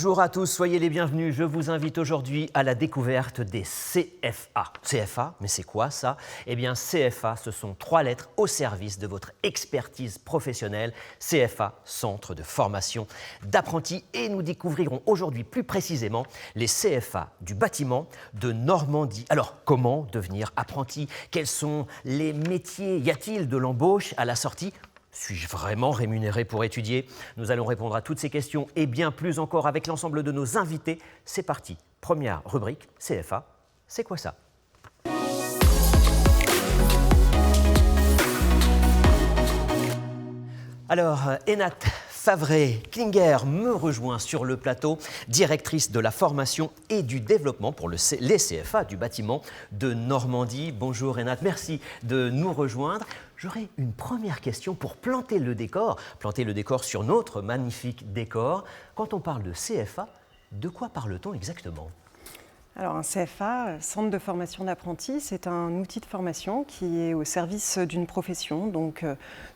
Bonjour à tous, soyez les bienvenus. Je vous invite aujourd'hui à la découverte des CFA. CFA, mais c'est quoi ça? Eh bien, CFA, ce sont 3 lettres au service de votre expertise professionnelle. CFA, Centre de formation d'apprentis. Et nous découvrirons aujourd'hui plus précisément les CFA du bâtiment de Normandie. Alors, comment devenir apprenti? Quels sont les métiers? Y a-t-il de l'embauche à la sortie? Suis-je vraiment rémunéré pour étudier? Nous allons répondre à toutes ces questions et bien plus encore avec l'ensemble de nos invités. C'est parti. Première rubrique, CFA. C'est quoi ça? Alors, Enat Favret-Klinger me rejoint sur le plateau, directrice de la formation et du développement pour les CFA du bâtiment de Normandie. Bonjour Enat, merci de nous rejoindre. J'aurais une première question pour planter le décor sur notre magnifique décor. Quand on parle de CFA, de quoi parle-t-on exactement ? Alors un CFA, Centre de formation d'apprentis, c'est un outil de formation qui est au service d'une profession. Donc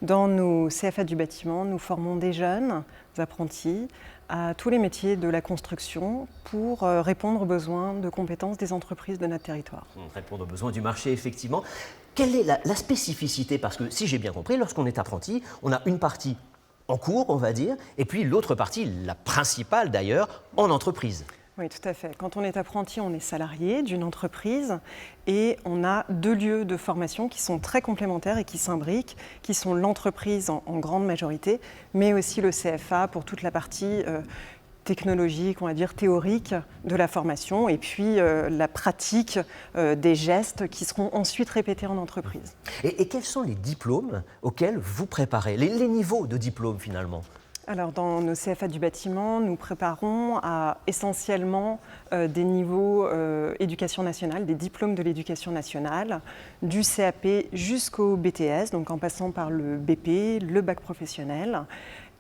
dans nos CFA du bâtiment, nous formons des jeunes apprentis à tous les métiers de la construction pour répondre aux besoins de compétences des entreprises de notre territoire. Répondre aux besoins du marché, effectivement. Quelle est la spécificité? Parce que si j'ai bien compris, lorsqu'on est apprenti, on a une partie en cours, on va dire, et puis l'autre partie, la principale d'ailleurs, en entreprise. Oui, tout à fait. Quand on est apprenti, on est salarié d'une entreprise et on a 2 lieux de formation qui sont très complémentaires et qui s'imbriquent, qui sont l'entreprise en grande majorité, mais aussi le CFA pour toute la partie technologique, on va dire théorique de la formation et puis la pratique des gestes qui seront ensuite répétés en entreprise. Et quels sont les diplômes auxquels vous préparez, les niveaux de diplôme finalement? Alors dans nos CFA du bâtiment, nous préparons à essentiellement des niveaux éducation nationale, des diplômes de l'éducation nationale, du CAP jusqu'au BTS, donc en passant par le BP, le bac professionnel,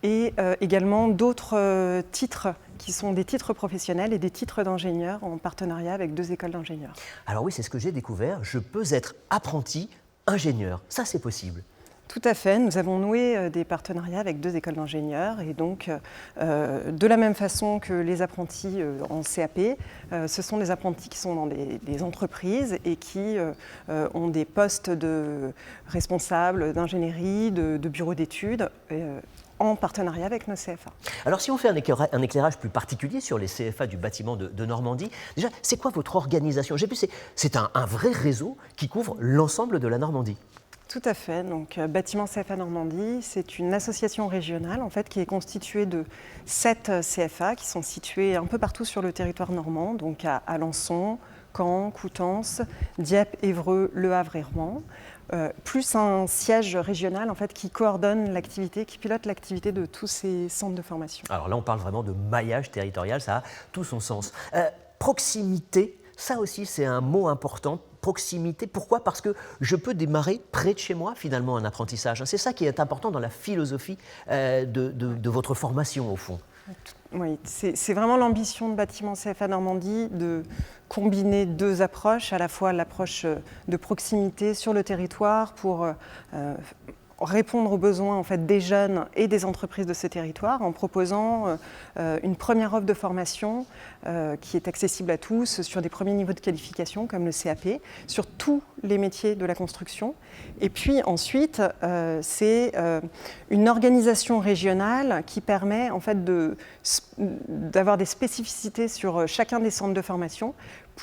et également d'autres titres qui sont des titres professionnels et des titres d'ingénieur en partenariat avec 2 écoles d'ingénieurs. Alors oui, c'est ce que j'ai découvert, je peux être apprenti ingénieur, ça c'est possible. Tout à fait, nous avons noué des partenariats avec 2 écoles d'ingénieurs et donc de la même façon que les apprentis en CAP, ce sont des apprentis qui sont dans des entreprises et qui ont des postes de responsables d'ingénierie, de bureaux d'études en partenariat avec nos CFA. Alors si on fait un éclairage plus particulier sur les CFA du bâtiment de Normandie, déjà c'est quoi votre organisation? J'ai vu c'est un vrai réseau qui couvre l'ensemble de la Normandie. Tout à fait. Donc, Bâtiment CFA Normandie, c'est une association régionale en fait, qui est constituée de 7 CFA qui sont situés un peu partout sur le territoire normand, donc à Alençon, Caen, Coutances, Dieppe, Évreux, Le Havre et Rouen, plus un siège régional en fait, qui coordonne l'activité, qui pilote l'activité de tous ces centres de formation. Alors là, on parle vraiment de maillage territorial, ça a tout son sens. Proximité, ça aussi c'est un mot important. Proximité, pourquoi? Parce que je peux démarrer près de chez moi finalement un apprentissage. C'est ça qui est important dans la philosophie de votre formation au fond. Oui, c'est vraiment l'ambition de Bâtiment CFA Normandie de combiner 2 approches, à la fois l'approche de proximité sur le territoire pour répondre aux besoins en fait, des jeunes et des entreprises de ce territoire en proposant une première offre de formation qui est accessible à tous sur des premiers niveaux de qualification comme le CAP, sur tous les métiers de la construction. Et puis ensuite, c'est une organisation régionale qui permet en fait, d'avoir des spécificités sur chacun des centres de formation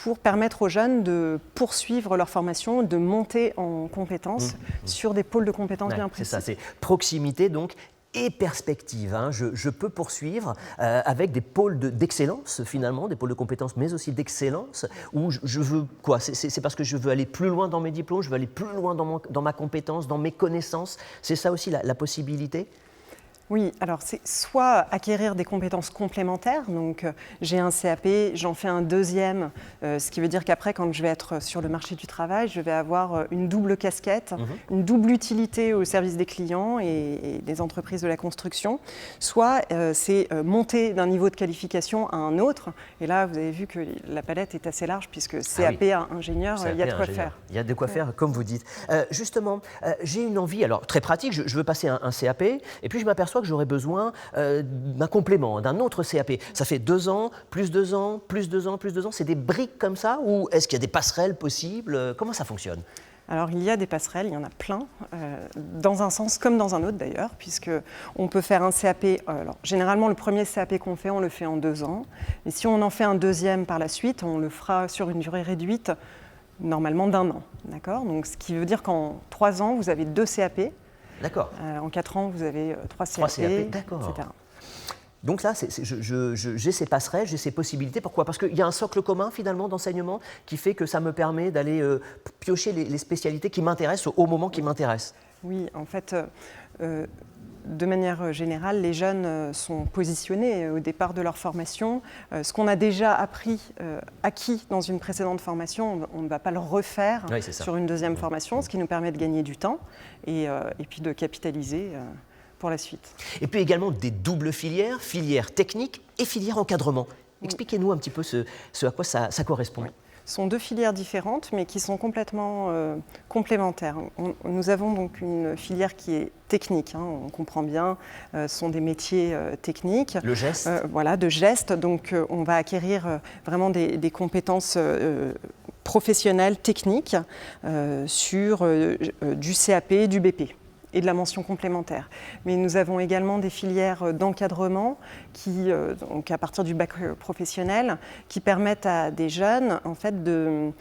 pour permettre aux jeunes de poursuivre leur formation, de monter en compétences sur des pôles de compétences bien précis. C'est ça, c'est proximité donc et perspective. Je peux poursuivre avec des pôles d'excellence finalement, des pôles de compétences mais aussi d'excellence où je veux quoi? C'est parce que je veux aller plus loin dans mes diplômes, je veux aller plus loin dans ma compétence, dans mes connaissances. C'est ça aussi la possibilité? Oui, alors c'est soit acquérir des compétences complémentaires, donc j'ai un CAP, j'en fais un deuxième, ce qui veut dire qu'après, quand je vais être sur le marché du travail, je vais avoir une double casquette, une double utilité au service des clients et des entreprises de la construction, soit c'est monter d'un niveau de qualification à un autre, et là vous avez vu que la palette est assez large puisque CAP à ingénieur, il y a de quoi faire. Il y a de quoi faire, comme vous dites. Justement, j'ai une envie, alors très pratique, je veux passer un CAP, et puis je m'aperçois m'aperçois que j'aurais besoin d'un complément, d'un autre CAP. Ça fait 2 ans, plus 2 ans, plus 2 ans, plus 2 ans. C'est des briques comme ça ou est-ce qu'il y a des passerelles possibles? Comment ça fonctionne? Alors il y a des passerelles, il y en a plein, dans un sens comme dans un autre d'ailleurs, puisqu'on peut faire un CAP, alors généralement le premier CAP qu'on fait, on le fait en 2 ans, et si on en fait un deuxième par la suite, on le fera sur une durée réduite, normalement d'1 an, d'accord? Donc ce qui veut dire qu'en 3 ans, vous avez 2 CAP, d'accord. En 4 ans, vous avez 3 CAP, 3 CAP, d'accord. etc. Donc là, j'ai ces passerelles, j'ai ces possibilités. Pourquoi? Parce qu'il y a un socle commun finalement d'enseignement qui fait que ça me permet d'aller piocher les spécialités qui m'intéressent au moment qui m'intéresse. Oui, en fait, de manière générale, les jeunes sont positionnés au départ de leur formation. Ce qu'on a déjà acquis dans une précédente formation, on ne va pas le refaire sur une deuxième formation, ce qui nous permet de gagner du temps et puis de capitaliser pour la suite. Et puis également des doubles filières, filière technique et filière encadrement. Expliquez-nous un petit peu ce à quoi ça correspond. Oui. Ce sont 2 filières différentes, mais qui sont complètement complémentaires. Nous avons donc une filière qui est technique, on comprend bien, ce sont des métiers techniques. Le geste. Voilà, de geste. Donc on va acquérir vraiment des compétences professionnelles, techniques, sur du CAP, du BP. Et de la mention complémentaire. Mais nous avons également des filières d'encadrement qui, donc à partir du bac professionnel, qui permettent à des jeunes en fait, de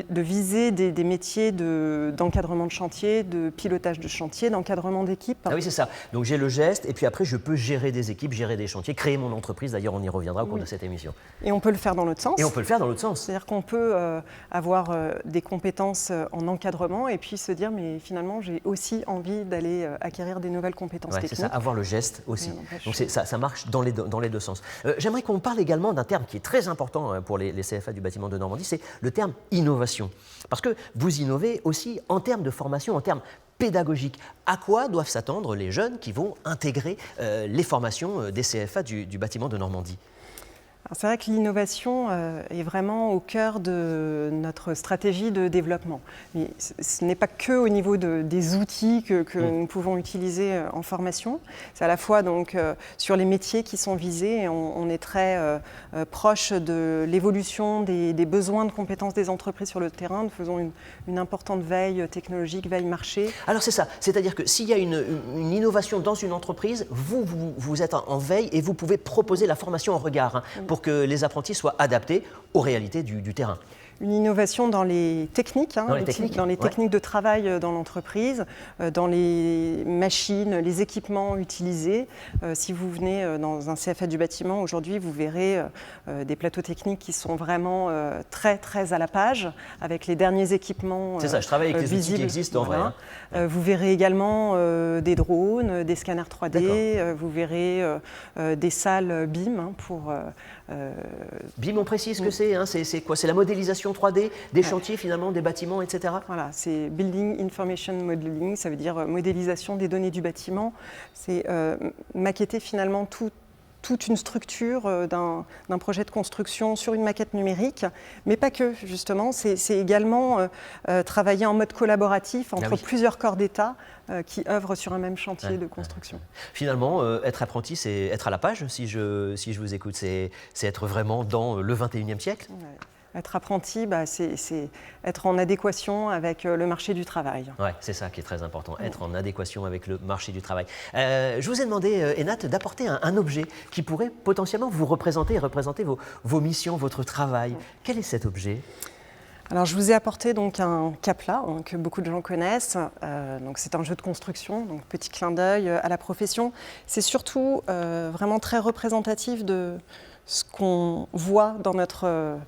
viser des métiers d'encadrement de chantier, de pilotage de chantier, d'encadrement d'équipe. Ah oui, c'est ça. Donc j'ai le geste et puis après je peux gérer des équipes, gérer des chantiers, créer mon entreprise. D'ailleurs, on y reviendra au cours de cette émission. Et on peut le faire dans l'autre sens. Et on peut le faire dans l'autre sens. C'est-à-dire qu'on peut avoir des compétences en encadrement et puis se dire mais finalement j'ai aussi envie d'aller acquérir des nouvelles compétences techniques. C'est ça, avoir le geste aussi. Donc ça marche dans les deux sens. J'aimerais qu'on parle également d'un terme qui est très important pour les CFA du bâtiment de Normandie, c'est le terme innovation. Parce que vous innovez aussi en termes de formation, en termes pédagogiques. À quoi doivent s'attendre les jeunes qui vont intégrer les formations des CFA du bâtiment de Normandie? C'est vrai que l'innovation est vraiment au cœur de notre stratégie de développement. Mais ce n'est pas que au niveau des outils que nous pouvons utiliser en formation. C'est à la fois donc, sur les métiers qui sont visés. Et on est très proche de l'évolution des besoins de compétences des entreprises sur le terrain. Nous faisons une importante veille technologique, veille marché. Alors c'est ça, c'est-à-dire que s'il y a une innovation dans une entreprise, vous êtes en veille et vous pouvez proposer la formation en regard pour que les apprentis soient adaptés aux réalités du terrain. Une innovation dans les techniques, dans les techniques de travail dans l'entreprise, dans les machines, les équipements utilisés. Si vous venez dans un CFA du bâtiment, aujourd'hui, vous verrez des plateaux techniques qui sont vraiment très, très à la page, avec les derniers équipements. C'est ça, je travaille avec les visibles, outils qui existent en vrai. Vous verrez également des drones, des scanners 3D, vous verrez des salles BIM pour... BIM, on précise ce que c'est, c'est quoi? C'est la modélisation 3D des chantiers finalement, des bâtiments, etc. Voilà, c'est Building Information Modeling, ça veut dire modélisation des données du bâtiment. C'est maqueter finalement toute une structure d'un projet de construction sur une maquette numérique, mais pas que, justement. C'est également travailler en mode collaboratif entre plusieurs corps d'État qui œuvrent sur un même chantier de construction. Finalement, être apprenti, c'est être à la page, si je vous écoute, c'est être vraiment dans le 21e siècle. Être apprenti, c'est être en adéquation avec le marché du travail. Oui, c'est ça qui est très important, être en adéquation avec le marché du travail. Je vous ai demandé, Enat, d'apporter un objet qui pourrait potentiellement vous représenter et représenter vos missions, votre travail. Quel est cet objet ? Alors, je vous ai apporté donc un Capla que beaucoup de gens connaissent. Donc, c'est un jeu de construction, donc petit clin d'œil à la profession. C'est surtout vraiment très représentatif de ce qu'on voit dans notre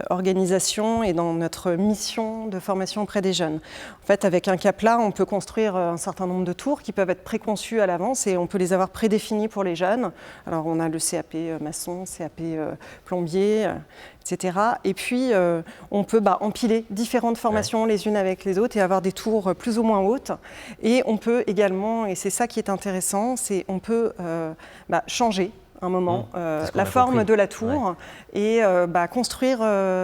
organisation et dans notre mission de formation auprès des jeunes. En fait, avec un Capla, on peut construire un certain nombre de tours qui peuvent être préconçus à l'avance et on peut les avoir prédéfinis pour les jeunes. Alors, on a le CAP maçon, CAP plombier, etc. Et puis, on peut empiler différentes formations les unes avec les autres et avoir des tours plus ou moins hautes. Et on peut également, et c'est ça qui est intéressant, c'est on peut changer un moment la forme de la tour et construire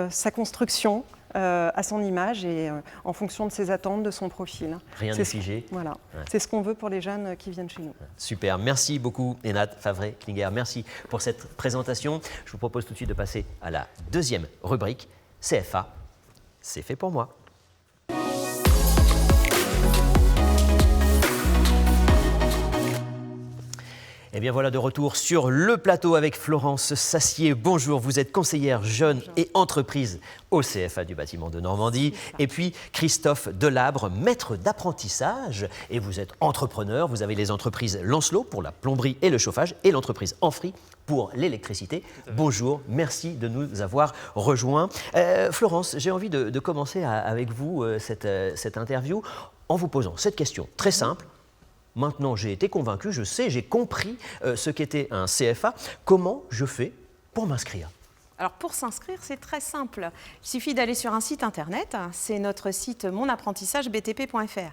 sa construction à son image et en fonction de ses attentes, de son profil. Rien n'est figé. Voilà, Ouais. c'est ce qu'on veut pour les jeunes qui viennent chez nous. Super, merci beaucoup Enad Favret-Klinger, merci pour cette présentation. Je vous propose tout de suite de passer à la deuxième rubrique, CFA, c'est fait pour moi. Et bien voilà de retour sur le plateau avec Florence Sassier. Bonjour, vous êtes conseillère jeunes et entreprises au CFA du bâtiment de Normandie. Et puis Christophe Delabre, maître d'apprentissage. Et vous êtes entrepreneur, vous avez les entreprises Lancelot pour la plomberie et le chauffage et l'entreprise Enfri pour l'électricité. Bonjour, merci de nous avoir rejoints. Florence, j'ai envie de commencer avec vous cette interview en vous posant cette question très simple. Maintenant, j'ai été convaincu, je sais, j'ai compris ce qu'était un CFA. Comment je fais pour m'inscrire ? Alors pour s'inscrire, c'est très simple. Il suffit d'aller sur un site internet, c'est notre site monapprentissage-btp.fr.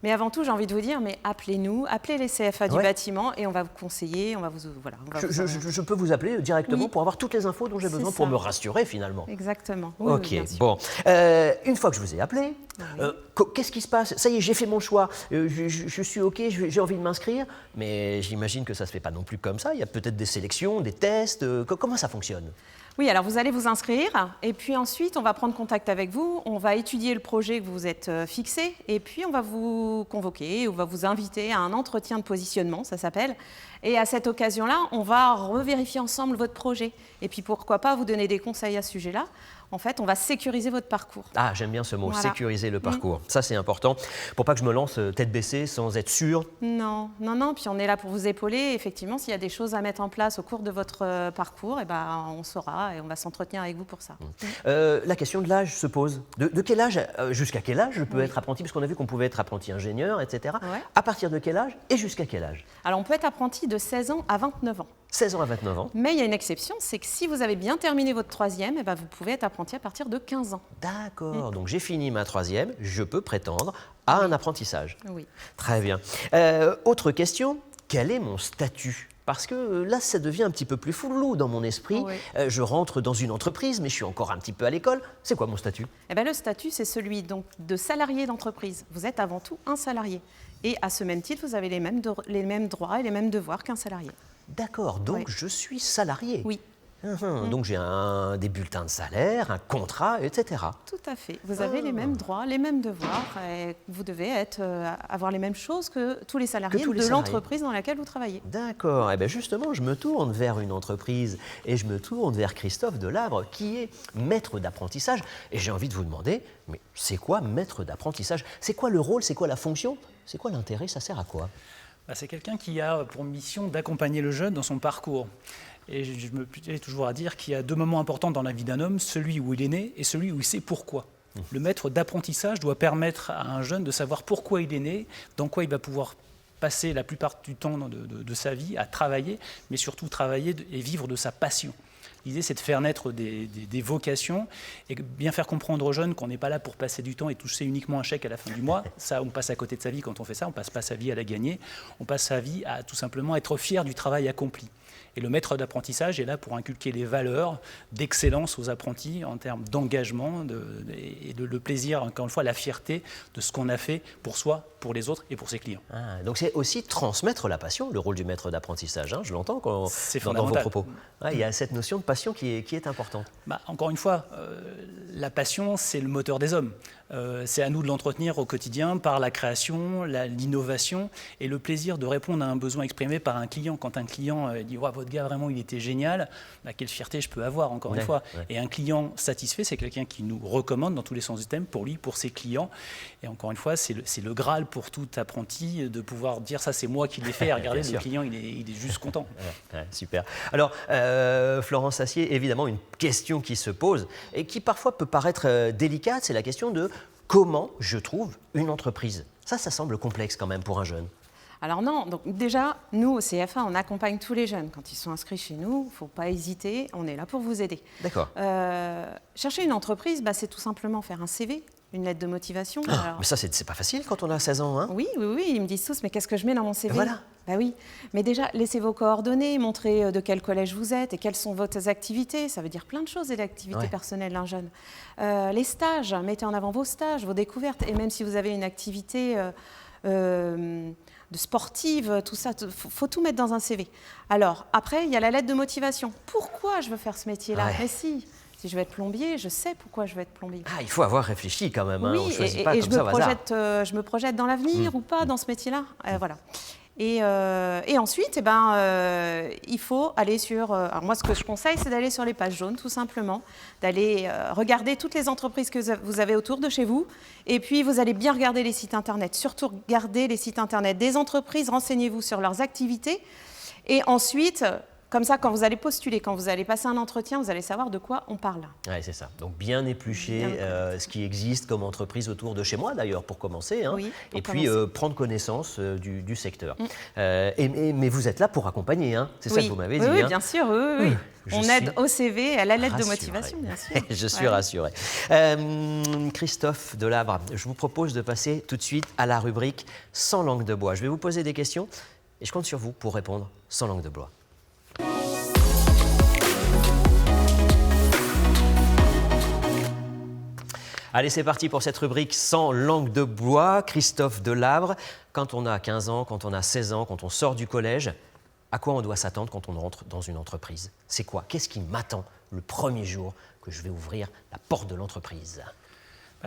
Mais avant tout, j'ai envie de vous dire, mais appelez-nous, appelez les CFA du bâtiment et on va vous conseiller, on va vous... Voilà, je peux vous appeler directement Oui. pour avoir toutes les infos dont j'ai besoin pour me rassurer finalement. Exactement. Oui, Ok, oui, bien sûr. bon. Une fois que je vous ai appelé, qu'est-ce qui se passe ? Ça y est, j'ai fait mon choix, je suis ok, j'ai envie de m'inscrire, mais j'imagine que ça ne se fait pas non plus comme ça. Il y a peut-être des sélections, des tests. Comment ça fonctionne ? Oui, alors vous allez vous inscrire et puis ensuite on va prendre contact avec vous, on va étudier le projet que vous vous êtes fixé et puis on va vous convoquer, on va vous inviter à un entretien de positionnement, ça s'appelle. Et à cette occasion-là, on va revérifier ensemble votre projet et puis pourquoi pas vous donner des conseils à ce sujet-là. En fait, on va sécuriser votre parcours. Ah, j'aime bien ce mot, Voilà. sécuriser le parcours. Ça, c'est important pour pas que je me lance tête baissée sans être sûr. Non. Puis on est là pour vous épauler. Effectivement, s'il y a des choses à mettre en place au cours de votre parcours, on saura et on va s'entretenir avec vous pour ça. La question de l'âge se pose. De quel âge, jusqu'à quel âge je peux être apprenti ? Parce qu'on a vu qu'on pouvait être apprenti ingénieur, etc. Ouais. À partir de quel âge et jusqu'à quel âge ? Alors, on peut être apprenti de 16 ans à 29 ans. 16 ans à 29 ans. Mais il y a une exception, c'est que si vous avez bien terminé votre troisième, vous pouvez être apprenti à partir de 15 ans. D'accord, donc j'ai fini ma troisième, je peux prétendre à un apprentissage. Oui. Très bien. Autre question, quel est mon statut ? Parce que là, ça devient un petit peu plus flou dans mon esprit. Oui. Je rentre dans une entreprise, mais je suis encore un petit peu à l'école. C'est quoi mon statut ? Le statut, c'est celui donc, de salarié d'entreprise. Vous êtes avant tout un salarié. Et à ce même titre, vous avez les mêmes droits et les mêmes devoirs qu'un salarié. D'accord, donc Oui. je suis salarié. Oui, Donc j'ai des bulletins de salaire, un contrat, etc. tout à fait. Vous avez les mêmes droits, les mêmes devoirs. Et vous devez avoir les mêmes choses que tous les salariés tous les de salariés. l'entreprise dans laquelle vous travaillez. D'accord, et bien justement, je me tourne vers une entreprise et je me tourne vers Christophe Delabre qui est maître d'apprentissage. Et j'ai envie de vous demander, mais c'est quoi maître d'apprentissage ? C'est quoi le rôle ? C'est quoi la fonction ? C'est quoi l'intérêt ? Ça sert à quoi ? C'est quelqu'un qui a pour mission d'accompagner le jeune dans son parcours. Et je me plais toujours à dire qu'il y a deux moments importants dans la vie d'un homme, celui où il est né et celui où il sait pourquoi. Le maître d'apprentissage doit permettre à un jeune de savoir pourquoi il est né, dans quoi il va pouvoir passer la plupart du temps de sa vie à travailler, mais surtout travailler et vivre de sa passion. L'idée, c'est de faire naître des vocations et bien faire comprendre aux jeunes qu'on n'est pas là pour passer du temps et toucher uniquement un chèque à la fin du mois. Ça, on passe à côté de sa vie quand on fait ça. On ne passe pas sa vie à la gagner. On passe sa vie à tout simplement être fier du travail accompli. Et le maître d'apprentissage est là pour inculquer les valeurs d'excellence aux apprentis en termes d'engagement et de le plaisir, encore une fois, la fierté de ce qu'on a fait pour soi, pour les autres et pour ses clients. Ah, donc c'est aussi transmettre la passion, le rôle du maître d'apprentissage. Je l'entends dans vos propos. Il y a cette notion de passion qui est importante. Encore une fois, la passion, c'est le moteur des hommes. C'est à nous de l'entretenir au quotidien par la création, l'innovation et le plaisir de répondre à un besoin exprimé par un client. Quand un client dit « votre gars, vraiment, il était génial », quelle fierté je peux avoir, encore une fois. Ouais. Et un client satisfait, c'est quelqu'un qui nous recommande dans tous les sens du thème, pour lui, pour ses clients. Et encore une fois, c'est le Graal pour tout apprenti de pouvoir dire « ça, c'est moi qui l'ai fait ». Et regardez, le client, il est juste content. Super. Alors, Florence Sassier, évidemment, une question qui se pose et qui parfois peut paraître délicate, c'est la question de comment je trouve une entreprise. Ça semble complexe quand même pour un jeune. Alors non, donc déjà, nous, au CFA, on accompagne tous les jeunes. Quand ils sont inscrits chez nous, il ne faut pas hésiter, on est là pour vous aider. D'accord. Chercher une entreprise, c'est tout simplement faire un CV, une lettre de motivation. Mais ça, c'est pas facile quand on a 16 ans, hein? Oui, ils me disent tous, mais qu'est-ce que je mets dans mon CV? Voilà. Bah oui, mais déjà, laissez vos coordonnées, montrez de quel collège vous êtes et quelles sont vos activités. Ça veut dire plein de choses, les activités personnelles d'un jeune. Les stages, mettez en avant vos stages, vos découvertes. Et même si vous avez une activité de sportive, tout ça, faut tout mettre dans un CV. Alors, après, il y a la lettre de motivation. Pourquoi je veux faire ce métier-là? Mais si je veux être plombier, je sais pourquoi je veux être plombier. Ah, il faut avoir réfléchi quand même, hein. Oui, On ne choisit pas comme ça au hasard. Je me projette dans l'avenir ou pas dans ce métier-là. Voilà. Et ensuite, il faut aller sur... alors moi, ce que je conseille, c'est d'aller sur les pages jaunes, tout simplement, d'aller regarder toutes les entreprises que vous avez autour de chez vous, et puis vous allez bien regarder les sites Internet. Surtout, regardez les sites Internet des entreprises, renseignez-vous sur leurs activités, et ensuite... Comme ça, quand vous allez postuler, quand vous allez passer un entretien, vous allez savoir de quoi on parle. Oui, c'est ça. Donc bien éplucher ce qui existe comme entreprise autour de chez moi, d'ailleurs, pour commencer. Hein. Oui, et puis prendre connaissance du secteur. Mais vous êtes là pour accompagner, hein. C'est ça que vous m'avez dit. Oui, hein. bien sûr. Oui. On aide au CV, à la lettre de motivation, bien sûr. Je suis rassuré. Christophe Delavre, je vous propose de passer tout de suite à la rubrique Sans langue de bois. Je vais vous poser des questions et je compte sur vous pour répondre sans langue de bois. Allez, c'est parti pour cette rubrique sans langue de bois. Christophe Delavre, quand on a 15 ans, quand on a 16 ans, quand on sort du collège, à quoi on doit s'attendre quand on rentre dans une entreprise? C'est quoi? Qu'est-ce qui m'attend le premier jour que je vais ouvrir la porte de l'entreprise?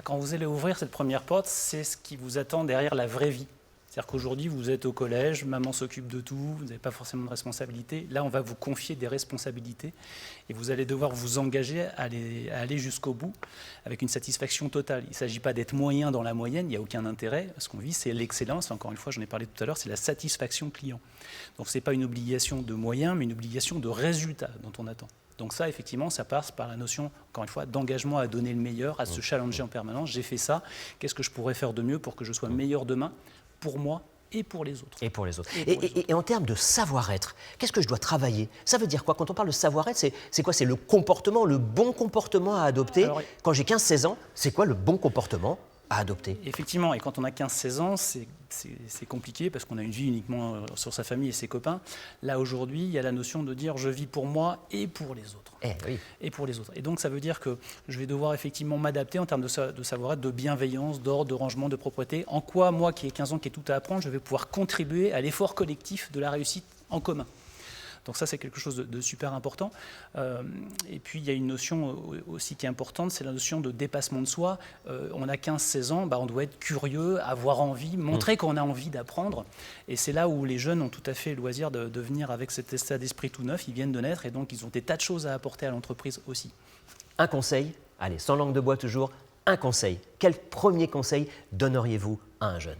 Quand vous allez ouvrir cette première porte, c'est ce qui vous attend derrière la vraie vie. C'est-à-dire qu'aujourd'hui, vous êtes au collège, maman s'occupe de tout, vous n'avez pas forcément de responsabilité. Là, on va vous confier des responsabilités et vous allez devoir vous engager à aller jusqu'au bout avec une satisfaction totale. Il ne s'agit pas d'être moyen dans la moyenne, il n'y a aucun intérêt. Ce qu'on vit, c'est l'excellence. Encore une fois, j'en ai parlé tout à l'heure, c'est la satisfaction client. Donc, ce n'est pas une obligation de moyens, mais une obligation de résultat dont on attend. Donc ça, effectivement, ça passe par la notion, encore une fois, d'engagement à donner le meilleur, à se challenger en permanence. J'ai fait ça, qu'est-ce que je pourrais faire de mieux pour que je sois meilleur demain pour moi et pour les autres. Et pour les autres. Et en termes de savoir-être, qu'est-ce que je dois travailler? Ça veut dire quoi? Quand on parle de savoir-être, c'est quoi? C'est le comportement, le bon comportement à adopter. Alors, quand j'ai 15-16 ans, c'est quoi le bon comportement à adopter? Effectivement, et quand on a 15-16 ans, c'est compliqué parce qu'on a une vie uniquement sur sa famille et ses copains. Là, aujourd'hui, il y a la notion de dire je vis pour moi et pour les autres. Et pour les autres. Et donc, ça veut dire que je vais devoir effectivement m'adapter en termes de savoir-être, de bienveillance, d'ordre, de rangement, de propreté. En quoi, moi qui ai 15 ans, qui ai tout à apprendre, je vais pouvoir contribuer à l'effort collectif de la réussite en commun. Donc ça, c'est quelque chose de super important. Et puis, il y a une notion aussi qui est importante, c'est la notion de dépassement de soi. On a 15-16 ans, on doit être curieux, avoir envie, montrer qu'on a envie d'apprendre. Et c'est là où les jeunes ont tout à fait le loisir de venir avec cet état d'esprit tout neuf. Ils viennent de naître et donc ils ont des tas de choses à apporter à l'entreprise aussi. Un conseil, allez, sans langue de bois toujours, un conseil. Quel premier conseil donneriez-vous à un jeune?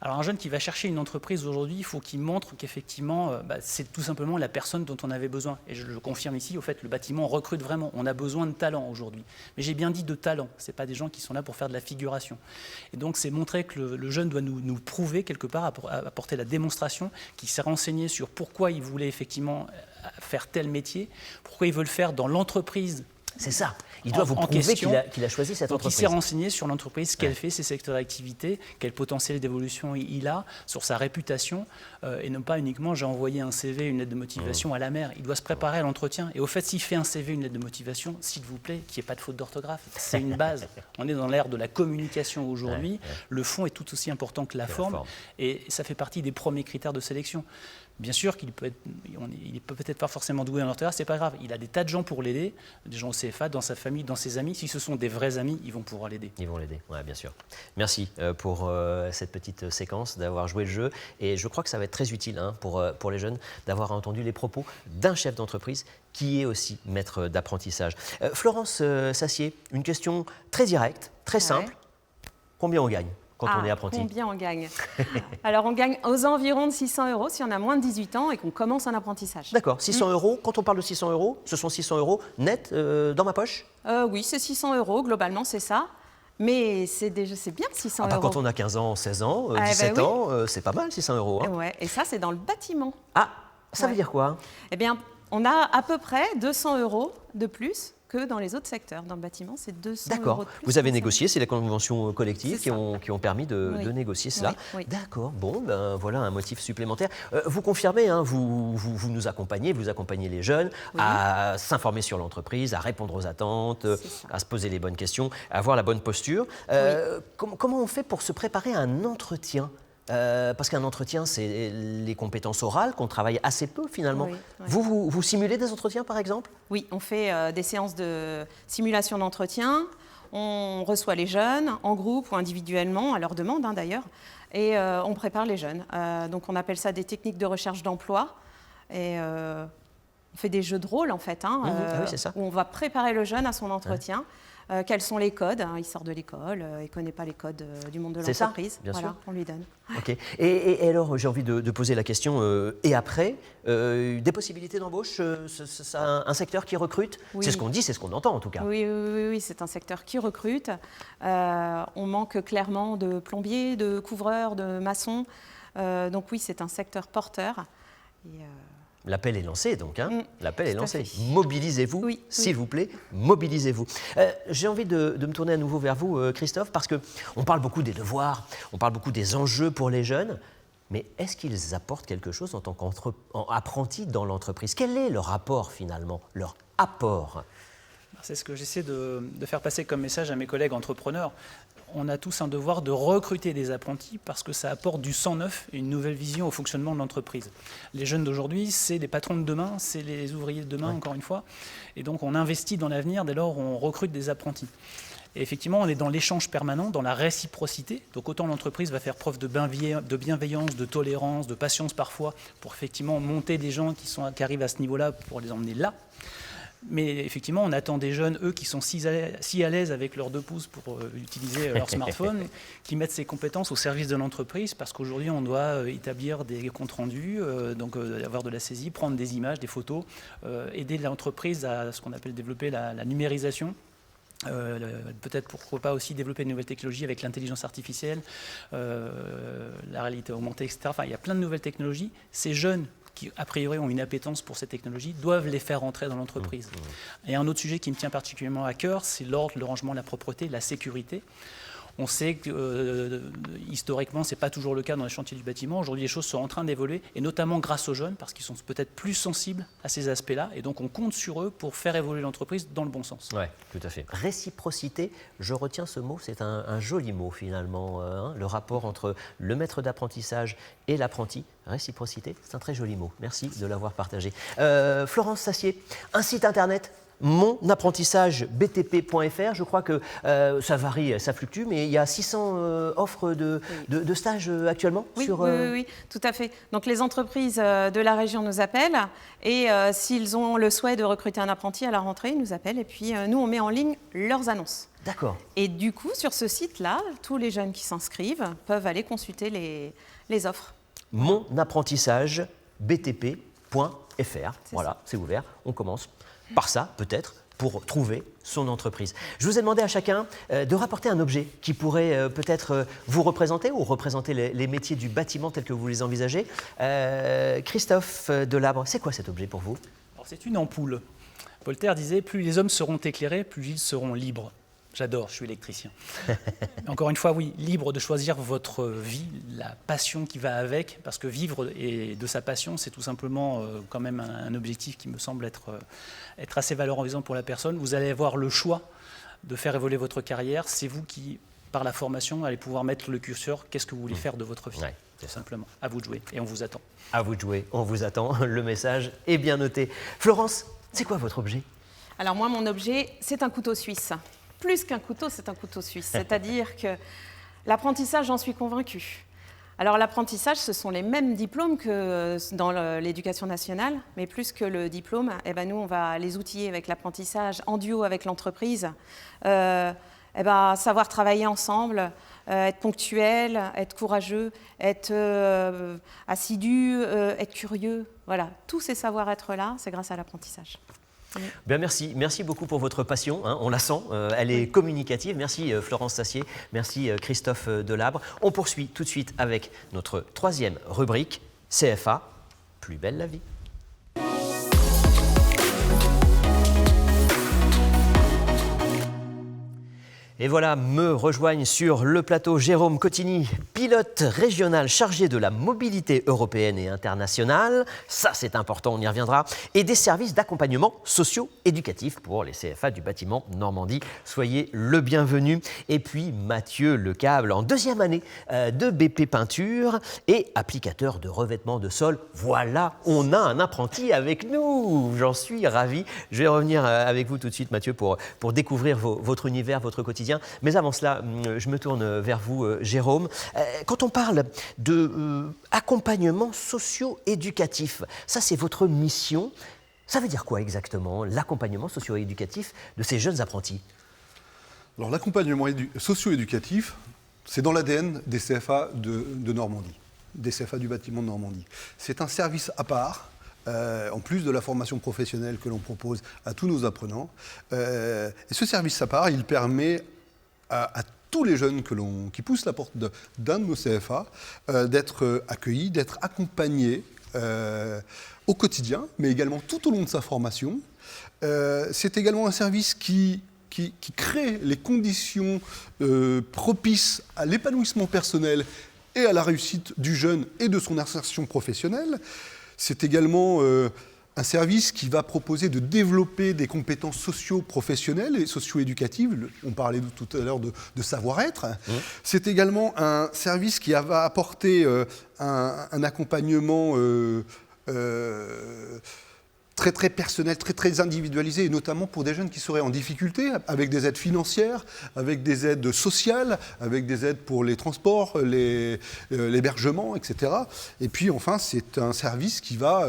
Alors un jeune qui va chercher une entreprise aujourd'hui, il faut qu'il montre qu'effectivement, c'est tout simplement la personne dont on avait besoin. Et je le confirme ici, au fait, le bâtiment recrute vraiment. On a besoin de talent aujourd'hui. Mais j'ai bien dit de talent, ce n'est pas des gens qui sont là pour faire de la figuration. Et donc c'est montrer que le jeune doit nous prouver quelque part, apporter la démonstration, qu'il s'est renseigné sur pourquoi il voulait effectivement faire tel métier, pourquoi il veut le faire dans l'entreprise. C'est ça. Il doit vous prouver qu'il a choisi cette entreprise. Il s'est renseigné sur l'entreprise, ce qu'elle fait, ses secteurs d'activité, quel potentiel d'évolution il a, sur sa réputation, et non pas uniquement j'ai envoyé un CV, une lettre de motivation à la mer. Il doit se préparer à l'entretien. Et au fait, s'il fait un CV, une lettre de motivation, s'il vous plaît, qu'il n'y ait pas de faute d'orthographe, c'est une base. On est dans l'ère de la communication aujourd'hui. Le fond est tout aussi important que la forme. Et ça fait partie des premiers critères de sélection. Bien sûr qu'il peut peut-être pas forcément doué en orthographe, c'est pas grave. Il a des tas de gens pour l'aider, des gens au CFA, dans sa famille, dans ses amis. Si ce sont des vrais amis, ils vont pouvoir l'aider. Ils vont l'aider, oui, bien sûr. Merci pour cette petite séquence, d'avoir joué le jeu. Et je crois que ça va être très utile pour les jeunes d'avoir entendu les propos d'un chef d'entreprise qui est aussi maître d'apprentissage. Florence Sassier, une question très directe, très simple. Combien on gagne quand on est apprenti? Combien on gagne? Alors, on gagne aux environs de 600 € si on a moins de 18 ans et qu'on commence un apprentissage. D'accord, 600 €. Quand on parle de 600 €, ce sont 600 € net dans ma poche? Oui, c'est 600 € globalement, c'est ça. Mais c'est bien 600 euros. Quand on a 15 ans, 16 ans, Ah, 17 bah oui. ans, c'est pas mal 600 euros. Hein. Ouais, et ça, c'est dans le bâtiment. Ah, ça veut Ouais. dire quoi? Eh bien, on a à peu près 200 euros de plus que dans les autres secteurs. Dans le bâtiment, c'est 200 euros D'accord. de plus. Vous avez comme ça. négocié, c'est les conventions collectives C'est qui ça. ont permis de Oui. négocier cela. Oui, oui. D'accord. Bon, ben voilà un motif supplémentaire. Vous confirmez, hein, vous nous accompagnez, vous accompagnez les jeunes Oui. à s'informer sur l'entreprise, à répondre aux attentes, C'est ça. à se poser les bonnes questions, à avoir la bonne posture. Comment on fait pour se préparer à un entretien? Parce qu'un entretien, c'est les compétences orales qu'on travaille assez peu finalement. Oui, oui. Vous simulez des entretiens par exemple? Oui, on fait des séances de simulation d'entretien. On reçoit les jeunes en groupe ou individuellement, à leur demande d'ailleurs, et on prépare les jeunes. Donc on appelle ça des techniques de recherche d'emploi. Et on fait des jeux de rôle en fait, Ah oui, c'est ça. où on va préparer le jeune à son entretien. Quels sont les codes? Il sort de l'école, il ne connaît pas les codes du monde de C'est ça, l'entreprise. bien sûr. On lui donne. Ok. Et alors, j'ai envie de poser la question, et après, des possibilités d'embauche, c'est un secteur qui recrute? Oui. C'est ce qu'on dit, c'est ce qu'on entend en tout cas. Oui, c'est un secteur qui recrute. On manque clairement de plombiers, de couvreurs, de maçons. Donc oui, c'est un secteur porteur. Et, L'appel est lancé donc, hein. L'appel est tout à lancé. fait. Mobilisez-vous, Oui, s'il vous plaît, mobilisez-vous. J'ai envie de me tourner à nouveau vers vous, Christophe, parce qu'on parle beaucoup des devoirs, on parle beaucoup des enjeux pour les jeunes, mais est-ce qu'ils apportent quelque chose en tant qu'apprentis dans l'entreprise? Quel est leur apport finalement, leur apport? C'est ce que j'essaie de faire passer comme message à mes collègues entrepreneurs. On a tous un devoir de recruter des apprentis parce que ça apporte du sang neuf et une nouvelle vision au fonctionnement de l'entreprise. Les jeunes d'aujourd'hui, c'est les patrons de demain, c'est les ouvriers de demain, encore une fois. Et donc on investit dans l'avenir dès lors on recrute des apprentis. Et effectivement, on est dans l'échange permanent, dans la réciprocité. Donc autant l'entreprise va faire preuve de bienveillance, de tolérance, de patience parfois, pour effectivement monter des gens qui arrivent à ce niveau-là pour les emmener là. Mais effectivement, on attend des jeunes, eux, qui sont si à l'aise avec leurs 2 pouces pour utiliser leur smartphone, qui mettent ces compétences au service de l'entreprise, parce qu'aujourd'hui, on doit établir des comptes rendus, donc avoir de la saisie, prendre des images, des photos, aider l'entreprise à ce qu'on appelle développer la numérisation. Peut-être pourquoi pas aussi développer de nouvelles technologies avec l'intelligence artificielle, la réalité augmentée, etc. Enfin, il y a plein de nouvelles technologies. Ces jeunes qui, a priori, ont une appétence pour ces technologies, doivent les faire entrer dans l'entreprise. Et un autre sujet qui me tient particulièrement à cœur, c'est l'ordre, le rangement, la propreté, la sécurité. On sait que historiquement, ce n'est pas toujours le cas dans les chantiers du bâtiment. Aujourd'hui, les choses sont en train d'évoluer, et notamment grâce aux jeunes, parce qu'ils sont peut-être plus sensibles à ces aspects-là. Et donc, on compte sur eux pour faire évoluer l'entreprise dans le bon sens. Oui, tout à fait. Réciprocité, je retiens ce mot, c'est un joli mot finalement. Le rapport entre le maître d'apprentissage et l'apprenti. Réciprocité, c'est un très joli mot. Merci de l'avoir partagé. Florence Sassier, un site internet, monapprentissage.btp.fr. Je crois que ça varie, ça fluctue, mais il y a 600 offres de stages actuellement oui, tout à fait. Donc les entreprises de la région nous appellent et s'ils ont le souhait de recruter un apprenti à la rentrée, ils nous appellent et puis nous, on met en ligne leurs annonces. D'accord. Et du coup, sur ce site-là, tous les jeunes qui s'inscrivent peuvent aller consulter les offres. monapprentissage.btp.fr. Voilà, c'est ouvert. On commence par ça, peut-être, pour trouver son entreprise. Je vous ai demandé à chacun de rapporter un objet qui pourrait peut-être vous représenter ou représenter les métiers du bâtiment tels que vous les envisagez. Christophe Delabre, c'est quoi cet objet pour vous? Alors, c'est une ampoule. Voltaire disait « Plus les hommes seront éclairés, plus ils seront libres ». J'adore, je suis électricien. Encore une fois, oui, libre de choisir votre vie, la passion qui va avec, parce que vivre et de sa passion, c'est tout simplement quand même un objectif qui me semble être assez valorisant pour la personne. Vous allez avoir le choix de faire évoluer votre carrière. C'est vous qui, par la formation, allez pouvoir mettre le curseur. Qu'est-ce que vous voulez faire de votre vie? Ouais, tout simplement. À vous de jouer et on vous attend. À vous de jouer, on vous attend. Le message est bien noté. Florence, c'est quoi votre objet? Alors moi, mon objet, c'est un couteau suisse. Plus qu'un couteau, c'est un couteau suisse. C'est-à-dire que l'apprentissage, j'en suis convaincue. Alors l'apprentissage, ce sont les mêmes diplômes que dans l'éducation nationale, mais plus que le diplôme, nous, on va les outiller avec l'apprentissage en duo avec l'entreprise. Savoir travailler ensemble, être ponctuel, être courageux, être assidu, être curieux. Voilà, tous ces savoir-être-là, c'est grâce à l'apprentissage. Bien, merci beaucoup pour votre passion, hein, on la sent, elle est communicative. Merci Florence Sassier, merci Christophe Delabre. On poursuit tout de suite avec notre troisième rubrique, CFA, plus belle la vie. Et voilà, me rejoignent sur le plateau Jérôme Cotigny, pilote régional chargé de la mobilité européenne et internationale, ça c'est important, on y reviendra, et des services d'accompagnement socio-éducatif pour les CFA du bâtiment Normandie. Soyez le bienvenu. Et puis Mathieu Lecable, en deuxième année de BP Peinture et applicateur de revêtement de sol. Voilà, on a un apprenti avec nous, j'en suis ravi. Je vais revenir avec vous tout de suite Mathieu pour découvrir votre univers, votre quotidien. Mais avant cela, je me tourne vers vous, Jérôme. Quand on parle d'accompagnement socio-éducatif, ça c'est votre mission. Ça veut dire quoi exactement, l'accompagnement socio-éducatif de ces jeunes apprentis? Alors l'accompagnement socio-éducatif, c'est dans l'ADN des CFA de Normandie, des CFA du bâtiment de Normandie. C'est un service à part. En plus de la formation professionnelle que l'on propose à tous nos apprenants. Et ce service à part, il permet à tous les jeunes qui poussent la porte d'un de nos CFA d'être accueillis, d'être accompagnés au quotidien, mais également tout au long de sa formation. C'est également un service qui crée les conditions propices à l'épanouissement personnel et à la réussite du jeune et de son insertion professionnelle. C'est également un service qui va proposer de développer des compétences socio-professionnelles et socio-éducatives. On parlait tout à l'heure de savoir-être. C'est également un service qui va apporter un accompagnement très, très personnel, très, très individualisé, et notamment pour des jeunes qui seraient en difficulté, avec des aides financières, avec des aides sociales, avec des aides pour les transports, l'hébergement, etc. Et puis enfin, c'est un service qui va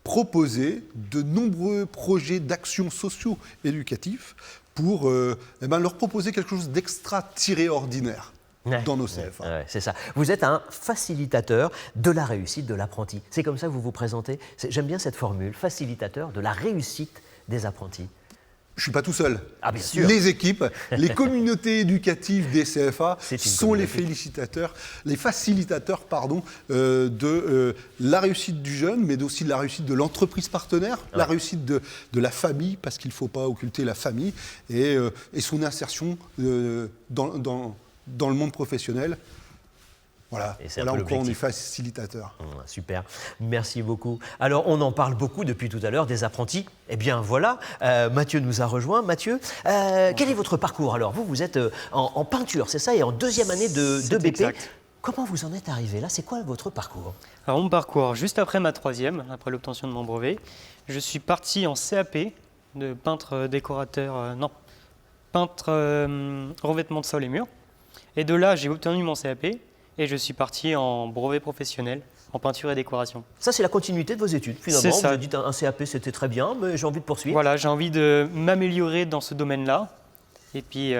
proposer de nombreux projets d'action socio-éducatifs pour leur proposer quelque chose d'extra-ordinaire. Dans nos CFA. Ouais, c'est ça. Vous êtes un facilitateur de la réussite de l'apprenti. C'est comme ça que vous vous présentez. J'aime bien cette formule, facilitateur de la réussite des apprentis. Je ne suis pas tout seul. Ah, bien sûr. Les équipes, les communautés éducatives des CFA sont les facilitateurs de la réussite du jeune, mais aussi de la réussite de l'entreprise partenaire, la réussite de la famille, parce qu'il ne faut pas occulter la famille, et son insertion dans le monde professionnel. Voilà, voilà en quoi on est facilitateur. Super, merci beaucoup. Alors, on en parle beaucoup depuis tout à l'heure des apprentis. Eh bien, voilà, Mathieu nous a rejoint. Mathieu, quel est votre parcours? Alors, vous êtes en peinture, c'est ça, et en deuxième année de BP. Exact. Comment vous en êtes arrivé là? C'est quoi votre parcours? Alors, mon parcours, juste après ma troisième, après l'obtention de mon brevet, je suis parti en CAP de peintre décorateur, peintre revêtement de sol et murs. Et de là, j'ai obtenu mon CAP et je suis parti en brevet professionnel en peinture et décoration. Ça, c'est la continuité de vos études, finalement. C'est ça. Vous avez dit un CAP, c'était très bien, mais j'ai envie de poursuivre. Voilà, j'ai envie de m'améliorer dans ce domaine-là et puis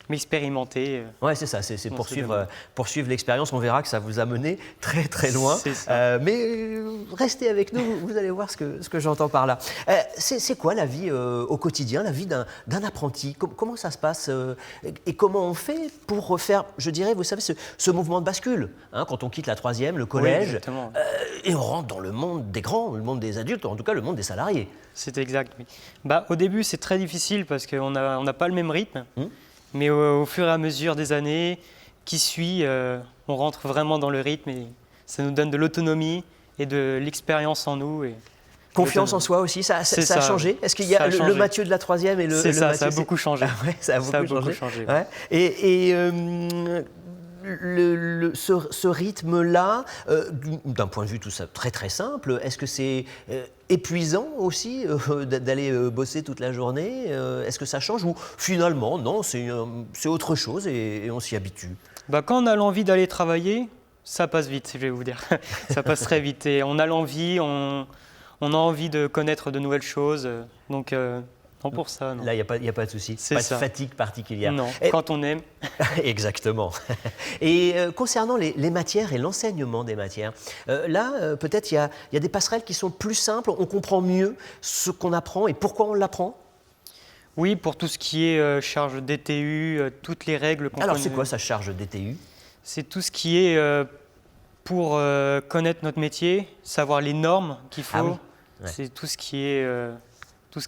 m'expérimenter. Ouais, c'est ça, c'est poursuivre l'expérience. On verra que ça vous a mené très très loin. C'est ça. Mais restez avec nous, vous allez voir ce que j'entends par là. C'est quoi la vie au quotidien, la vie d'un apprenti? Comment ça se passe et comment on fait pour refaire, je dirais, vous savez, ce mouvement de bascule, hein, quand on quitte la troisième, le collège, et on rentre dans le monde des grands, le monde des adultes, en tout cas le monde des salariés. C'est exact, oui. Au début, c'est très difficile parce qu'on n'a pas le même rythme. Mais au fur et à mesure des années qui suivent, on rentre vraiment dans le rythme et ça nous donne de l'autonomie et de l'expérience en nous. Et confiance en soi aussi, ça a changé? Est-ce qu'il y a le Mathieu de la troisième et le Mathieu? Ça a beaucoup changé. Ah ouais, ça a beaucoup changé. Ouais. Et ce rythme-là, d'un point de vue tout ça très très simple, est-ce que c'est épuisant aussi d'aller bosser toute la journée? Est-ce que ça change ou finalement non, c'est autre chose et on s'y habitue? Quand on a l'envie d'aller travailler, ça passe vite, je vais vous dire. Ça passe très vite et on a l'envie, on a envie de connaître de nouvelles choses. Donc Non, pour ça, non. Là, il n'y a pas de souci, C'est pas ça. de fatigue particulière. Non, Et- quand on aime. Exactement. Et concernant les matières et l'enseignement des matières, là, peut-être il y a des passerelles qui sont plus simples, on comprend mieux ce qu'on apprend et pourquoi on l'apprend. Oui, pour tout ce qui est charge DTU, toutes les règles qu'on Alors, connaît. c'est quoi sa charge DTU? C'est tout ce qui est pour connaître notre métier, savoir les normes qu'il faut. Ah oui, ouais. C'est tout ce qui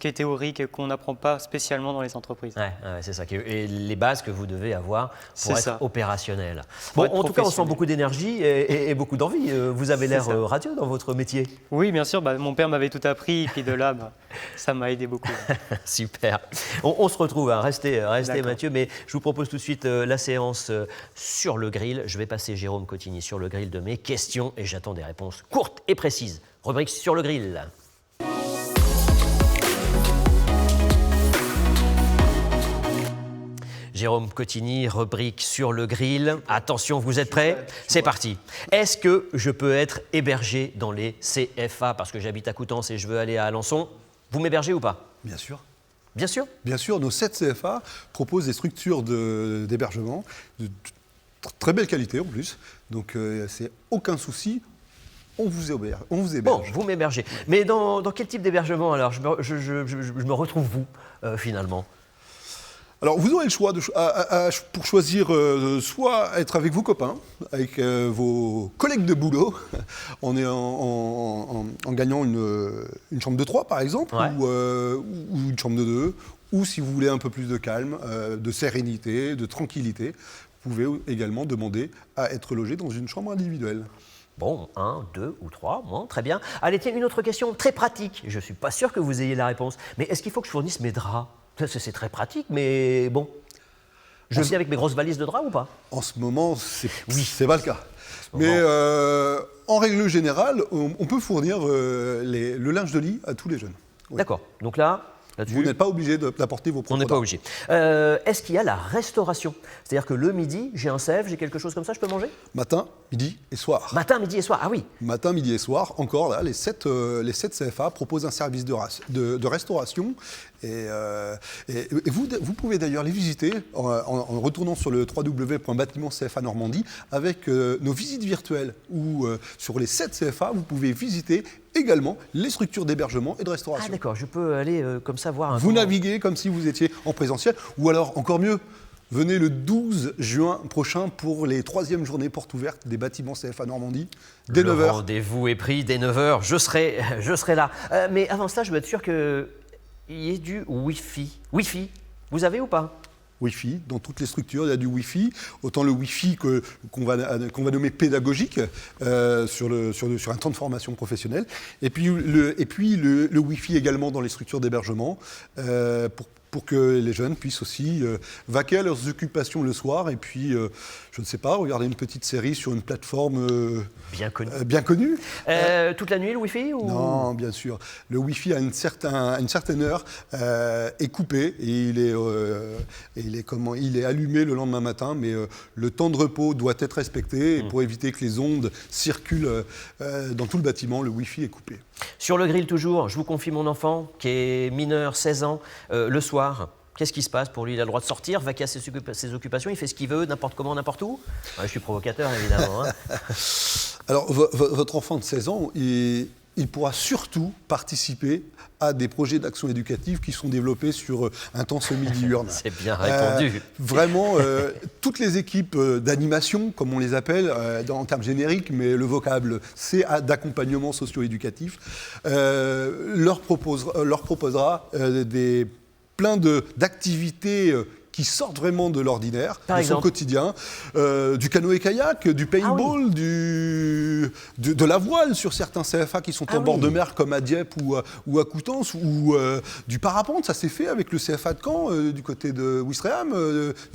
est théorique qu'on n'apprend pas spécialement dans les entreprises. Ouais, c'est ça. Et les bases que vous devez avoir pour C'est être ça. opérationnel. Pour Bon, être en tout cas, on sent professionnel. beaucoup d'énergie et beaucoup d'envie. Vous avez C'est l'air ça. radieux dans votre métier. Oui, bien sûr, mon père m'avait tout appris, et puis de là, ça m'a aidé beaucoup. Super. On se retrouve, hein. Restez D'accord. Mathieu, mais je vous propose tout de suite la séance sur le grill. Je vais passer Jérôme Cotigny sur le grill de mes questions et j'attends des réponses courtes et précises. Rubrique sur le grill. Jérôme Cotigny, rubrique sur le grill. Attention, vous êtes prêts? C'est parti. Est-ce que je peux être hébergé dans les CFA? Parce que j'habite à Coutances et je veux aller à Alençon. Vous m'hébergez ou pas? Bien sûr. Bien sûr. Bien sûr, nos 7 CFA proposent des structures d'hébergement de très belle qualité en plus. Donc, c'est aucun souci. On vous héberge. Bon, vous m'hébergez. Mais dans quel type d'hébergement alors je me retrouve vous, finalement? Alors, vous aurez le choix pour choisir soit être avec vos copains, avec vos collègues de boulot, en gagnant une chambre de 3 par exemple, Ouais. ou une chambre de 2, ou si vous voulez un peu plus de calme, de sérénité, de tranquillité, vous pouvez également demander à être logé dans une chambre individuelle. Bon, 1, 2 ou 3, bon, très bien. Allez, tiens, une autre question très pratique. Je ne suis pas sûr que vous ayez la réponse. Mais est-ce qu'il faut que je fournisse mes draps? C'est très pratique, mais bon. Je viens avec mes grosses valises de draps ou pas? En ce moment, c'est pas le cas. moment. Mais en règle générale, on peut fournir le linge de lit à tous les jeunes. Oui. D'accord. Donc là, là-dessus, Vous n'êtes pas obligé d'apporter vos on propres n'est pas draps. obligé. Est-ce qu'il y a la restauration? C'est-à-dire que le midi, j'ai un sève, j'ai quelque chose comme ça, je peux manger? Matin, midi et soir. Matin, midi et soir. Ah oui. Matin, midi et soir, encore là, les 7 CFA proposent un service de restauration. Et vous pouvez d'ailleurs les visiter en retournant sur le www.bâtiment-CFA Normandie avec nos visites virtuelles où sur les 7 CFA, vous pouvez visiter également les structures d'hébergement et de Ah restauration. d'accord, je peux aller comme ça voir un Vous peu. naviguez comme si vous étiez en présentiel, ou alors encore mieux, venez le 12 juin prochain pour les 3e journées portes ouvertes des bâtiments CFA Normandie, dès Le 9h. rendez-vous est pris dès 9h, je serai là. Mais avant cela, je veux être sûr qu'il y ait du Wi-Fi. Wi-Fi, vous avez ou pas? Wi-Fi, dans toutes les structures, il y a du Wi-Fi. Autant le Wi-Fi qu'on va nommer pédagogique sur un temps de formation professionnelle. Et puis le Wi-Fi également dans les structures d'hébergement pour que les jeunes puissent aussi vaquer à leurs occupations le soir et puis, je ne sais pas, regarder une petite série sur une plateforme Bien connu. bien connue. Toute la nuit, le Wi-Fi ou... Non, bien sûr. Le Wi-Fi à une certaine heure est coupé et il est allumé le lendemain matin, mais le temps de repos doit être respecté et pour éviter que les ondes circulent dans tout le bâtiment, le Wi-Fi est coupé. Sur le grill toujours, je vous confie mon enfant qui est mineur, 16 ans, le soir. Qu'est-ce qui se passe pour lui? Il a le droit de sortir, vaquer à ses occupations, il fait ce qu'il veut, n'importe comment, n'importe où? Ouais, je suis provocateur évidemment. Hein. Alors, votre enfant de 16 ans, il pourra surtout participer à des projets d'action éducative qui sont développés sur un temps semi-diurne. C'est bien répondu. Vraiment, toutes les équipes d'animation, comme on les appelle en termes génériques, mais le vocable, c'est d'accompagnement socio-éducatif, leur proposera plein d'activités qui sortent vraiment de l'ordinaire, Par de exemple son quotidien, du canoë-kayak, du paintball, de la voile sur certains CFA qui sont en bord de mer comme à Dieppe ou à Coutances, ou du parapente, ça s'est fait avec le CFA de Caen, du côté de Ouistreham,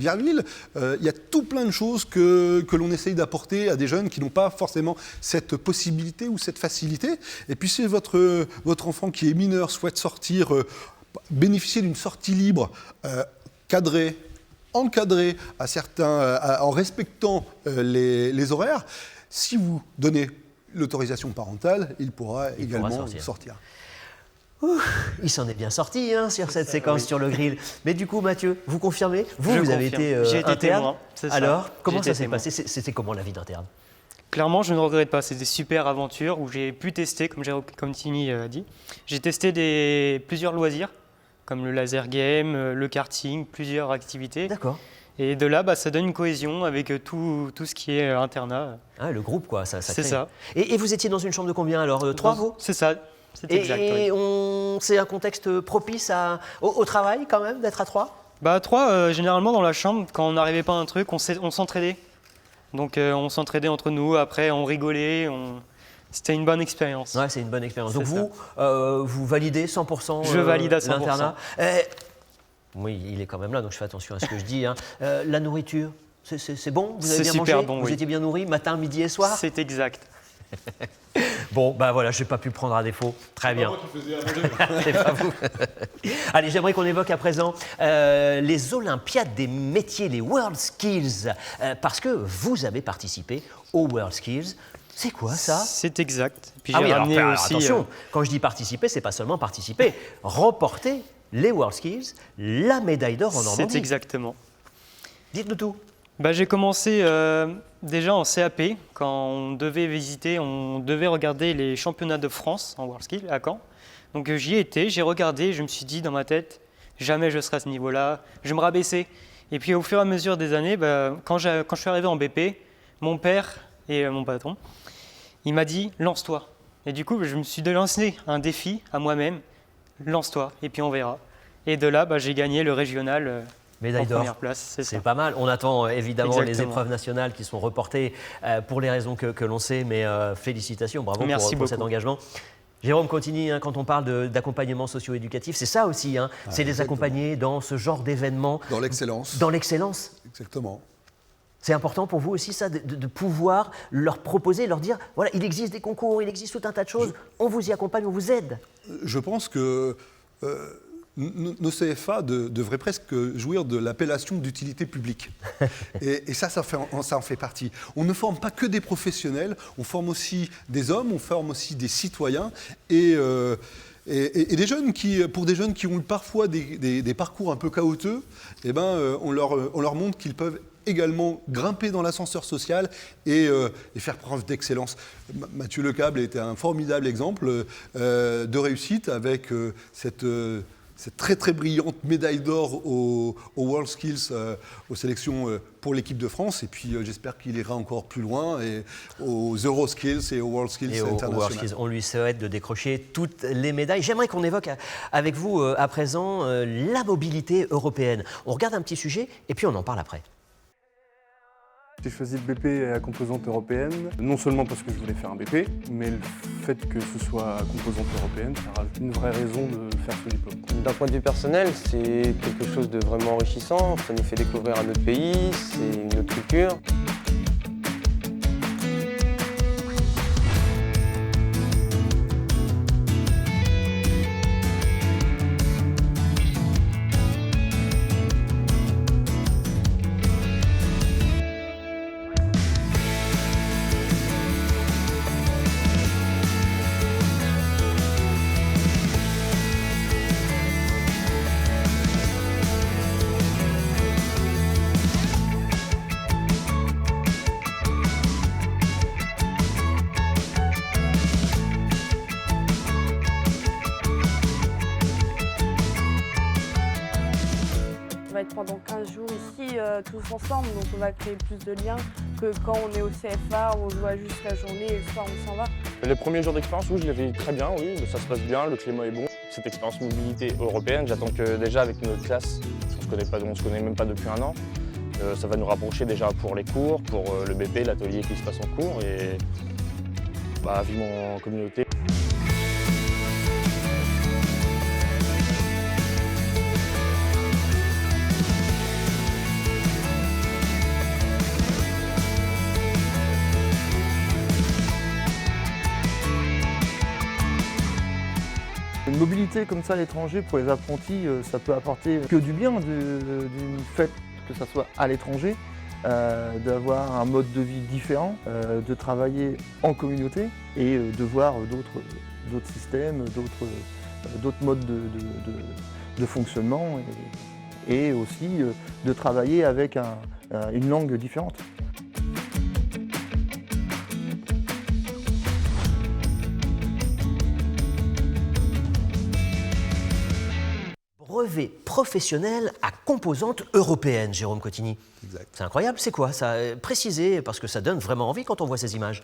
Vierville. Il y a tout plein de choses que l'on essaye d'apporter à des jeunes qui n'ont pas forcément cette possibilité ou cette facilité. Et puis si votre enfant qui est mineur souhaite sortir, bénéficier d'une sortie libre, encadré en respectant les horaires. Si vous donnez l'autorisation parentale, il pourra également sortir. Il s'en est bien sorti hein, sur cette séquence sur le grill. Mais du coup, Mathieu, vous confirmez? Vous Je avez été confirme. J'ai été interne. témoin, c'est ça. Alors, comment J'ai ça été s'est témoin. passé? C'était comment la vie d'interne? Clairement, je ne regrette pas. C'était une super aventure où j'ai pu tester, comme Tini a dit. J'ai testé plusieurs loisirs, comme le laser game, le karting, plusieurs activités. D'accord. Et de là, ça donne une cohésion avec tout ce qui est internat. Ah, le groupe, quoi. Ça C'est crée. ça. Et vous étiez dans une chambre de combien alors? 3 vous? C'est ça. C'est exact. Et Oui. c'est un contexte propice au travail quand même, d'être à 3? À 3, généralement dans la chambre, quand on n'arrivait pas à un truc, on s'entraidait. Donc on s'entraidait entre nous, après on rigolait, c'était une bonne expérience. Ouais, c'est une bonne expérience. Donc C'est vous, vous validez 100% Je valide à 100%. l'internat. Oui, il est quand même là, donc je fais attention à ce que je dis. Hein. La nourriture, c'est bon? Vous avez C'est bien super mangé? bon, Vous oui. étiez bien nourri, matin, midi et soir? C'est exact. Bon, voilà, je n'ai pas pu prendre à défaut. Très bien. C'est pas vous. Allez, j'aimerais qu'on évoque à présent les Olympiades des métiers, les World Skills, parce que vous avez participé aux World Skills. C'est quoi ça? C'est exact. Puis Ah j'ai oui, alors, ramené aussi. attention, quand je dis participer, c'est pas seulement participer, remporter les World Skills, la médaille d'or en Normandie. C'est exactement. Dites-nous tout. J'ai commencé déjà en CAP, quand on devait visiter, on devait regarder les championnats de France en World Skills à Caen. Donc j'y étais, j'ai regardé, je me suis dit dans ma tête, jamais je serai à ce niveau-là, je me rabaissais. Et puis au fur et à mesure des années, quand je suis arrivé en BP, mon père et mon patron, il m'a dit lance-toi. Et du coup, je me suis lancé un défi à moi-même, lance-toi, et puis on verra. Et de là, j'ai gagné le régional. Médaille En d'or. première place, c'est ça. C'est pas mal. On attend évidemment les Exactement. épreuves nationales qui sont reportées pour les raisons que l'on sait, mais félicitations, bravo Merci pour cet beaucoup. engagement. Jérôme Contini, quand on parle d'accompagnement socio-éducatif, c'est ça aussi, c'est les exactement. accompagner dans ce genre d'événements. Dans l'excellence. Dans l'excellence. Exactement. C'est important pour vous aussi, ça, de pouvoir leur proposer, leur dire, voilà, il existe des concours, il existe tout un tas de choses, on vous y accompagne, on vous aide. Je pense que nos CFA devraient presque jouir de l'appellation d'utilité publique. Et ça en fait partie. On ne forme pas que des professionnels, on forme aussi des hommes, on forme aussi des citoyens et des jeunes pour des jeunes qui ont eu parfois des parcours un peu chaotiques, on leur montre qu'ils peuvent également grimper dans l'ascenseur social et faire preuve d'excellence. Mathieu Lecable était un formidable exemple de réussite avec cette très très brillante médaille d'or aux World Skills, aux sélections pour l'équipe de France. Et puis j'espère qu'il ira encore plus loin et aux Euroskills et aux World Skills Et au World internationales. Skills, on lui souhaite de décrocher toutes les médailles. J'aimerais qu'on évoque avec vous à présent la mobilité européenne. On regarde un petit sujet et puis on en parle après. J'ai choisi le BP à composante européenne, non seulement parce que je voulais faire un BP, mais le fait que ce soit à composante européenne, ça rajoute une vraie raison de faire ce diplôme. D'un point de vue personnel, c'est quelque chose de vraiment enrichissant. Ça nous fait découvrir un autre pays, c'est une autre culture. On va être pendant 15 jours ici, tous ensemble, donc on va créer plus de liens que quand on est au CFA, on joue juste la journée et le soir on s'en va. Les premiers jours d'expérience, oui, je l'ai fait très bien, oui, ça se passe bien, le climat est bon. Cette expérience mobilité européenne, j'attends que déjà avec notre classe, on se connaît même pas depuis un an, ça va nous rapprocher déjà pour les cours, pour le BP, l'atelier qui se passe en cours et vivement en communauté. Une mobilité comme ça à l'étranger pour les apprentis, ça peut apporter que du bien du fait que ça soit à l'étranger, d'avoir un mode de vie différent, de travailler en communauté et de voir d'autres systèmes, d'autres modes de fonctionnement et aussi de travailler avec une langue différente. Brevet professionnel à composante européenne, Jérôme Cotigny. Exact. C'est incroyable, c'est quoi ça? Précisez, parce que ça donne vraiment envie quand on voit ces images.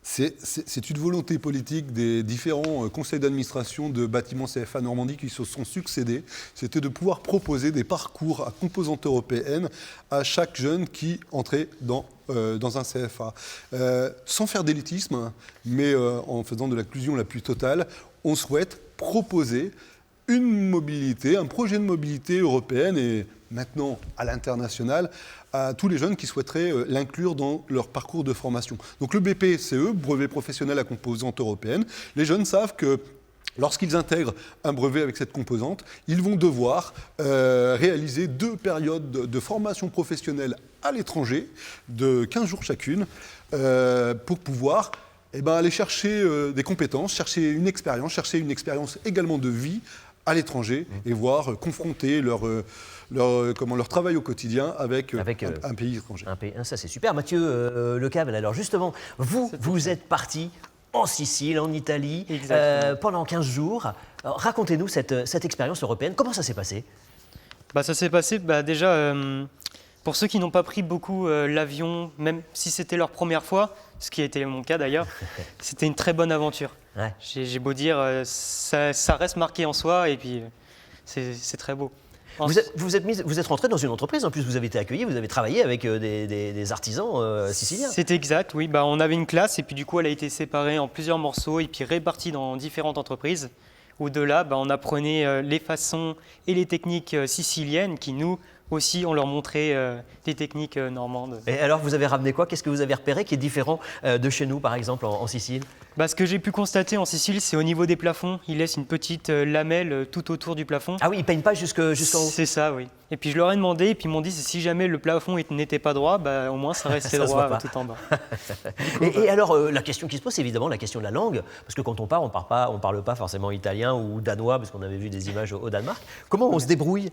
C'est une volonté politique des différents conseils d'administration de bâtiments CFA Normandie qui se sont succédés. C'était de pouvoir proposer des parcours à composante européenne à chaque jeune qui entrait dans un CFA. Sans faire d'élitisme, mais en faisant de l'inclusion la plus totale, on souhaite proposer une mobilité, un projet de mobilité européenne et maintenant à l'international à tous les jeunes qui souhaiteraient l'inclure dans leur parcours de formation. Donc le BPCE, brevet professionnel à composante européenne, les jeunes savent que lorsqu'ils intègrent un brevet avec cette composante, ils vont devoir réaliser 2 périodes de formation professionnelle à l'étranger de 15 jours chacune pour pouvoir aller chercher des compétences, chercher une expérience également de vie à l'étranger et voir confronter leur travail au quotidien avec un pays étranger. Ça c'est super. Mathieu Lecable, alors justement, vous êtes parti en Sicile, en Italie, pendant 15 jours. Racontez-nous cette expérience européenne. Comment ça s'est passé? Ça s'est passé déjà, pour ceux qui n'ont pas pris beaucoup l'avion, même si c'était leur première fois, ce qui a été mon cas d'ailleurs, c'était une très bonne aventure. Ouais. J'ai beau dire, ça reste marqué en soi et puis c'est très beau. Vous êtes rentré dans une entreprise, en plus vous avez été accueilli, vous avez travaillé avec des artisans siciliens. C'est exact, oui. On avait une classe et puis du coup elle a été séparée en plusieurs morceaux et puis répartie dans différentes entreprises. Au-delà, on apprenait les façons et les techniques siciliennes qui nous aussi, on leur montrait des techniques normandes. Et alors, vous avez ramené quoi? Qu'est-ce que vous avez repéré qui est différent de chez nous, par exemple, en Sicile? Ce que j'ai pu constater en Sicile, c'est au niveau des plafonds. Ils laissent une petite lamelle tout autour du plafond. Ah oui, ils ne peignent pas jusqu'en haut? C'est ça, oui. Et puis je leur ai demandé, et puis ils m'ont dit si jamais le plafond n'était pas droit, au moins ça restait droit tout en bas. Et alors, la question qui se pose, c'est évidemment la question de la langue. Parce que quand on parle, on parle pas forcément italien ou danois, parce qu'on avait vu des images au Danemark. Comment on se débrouille?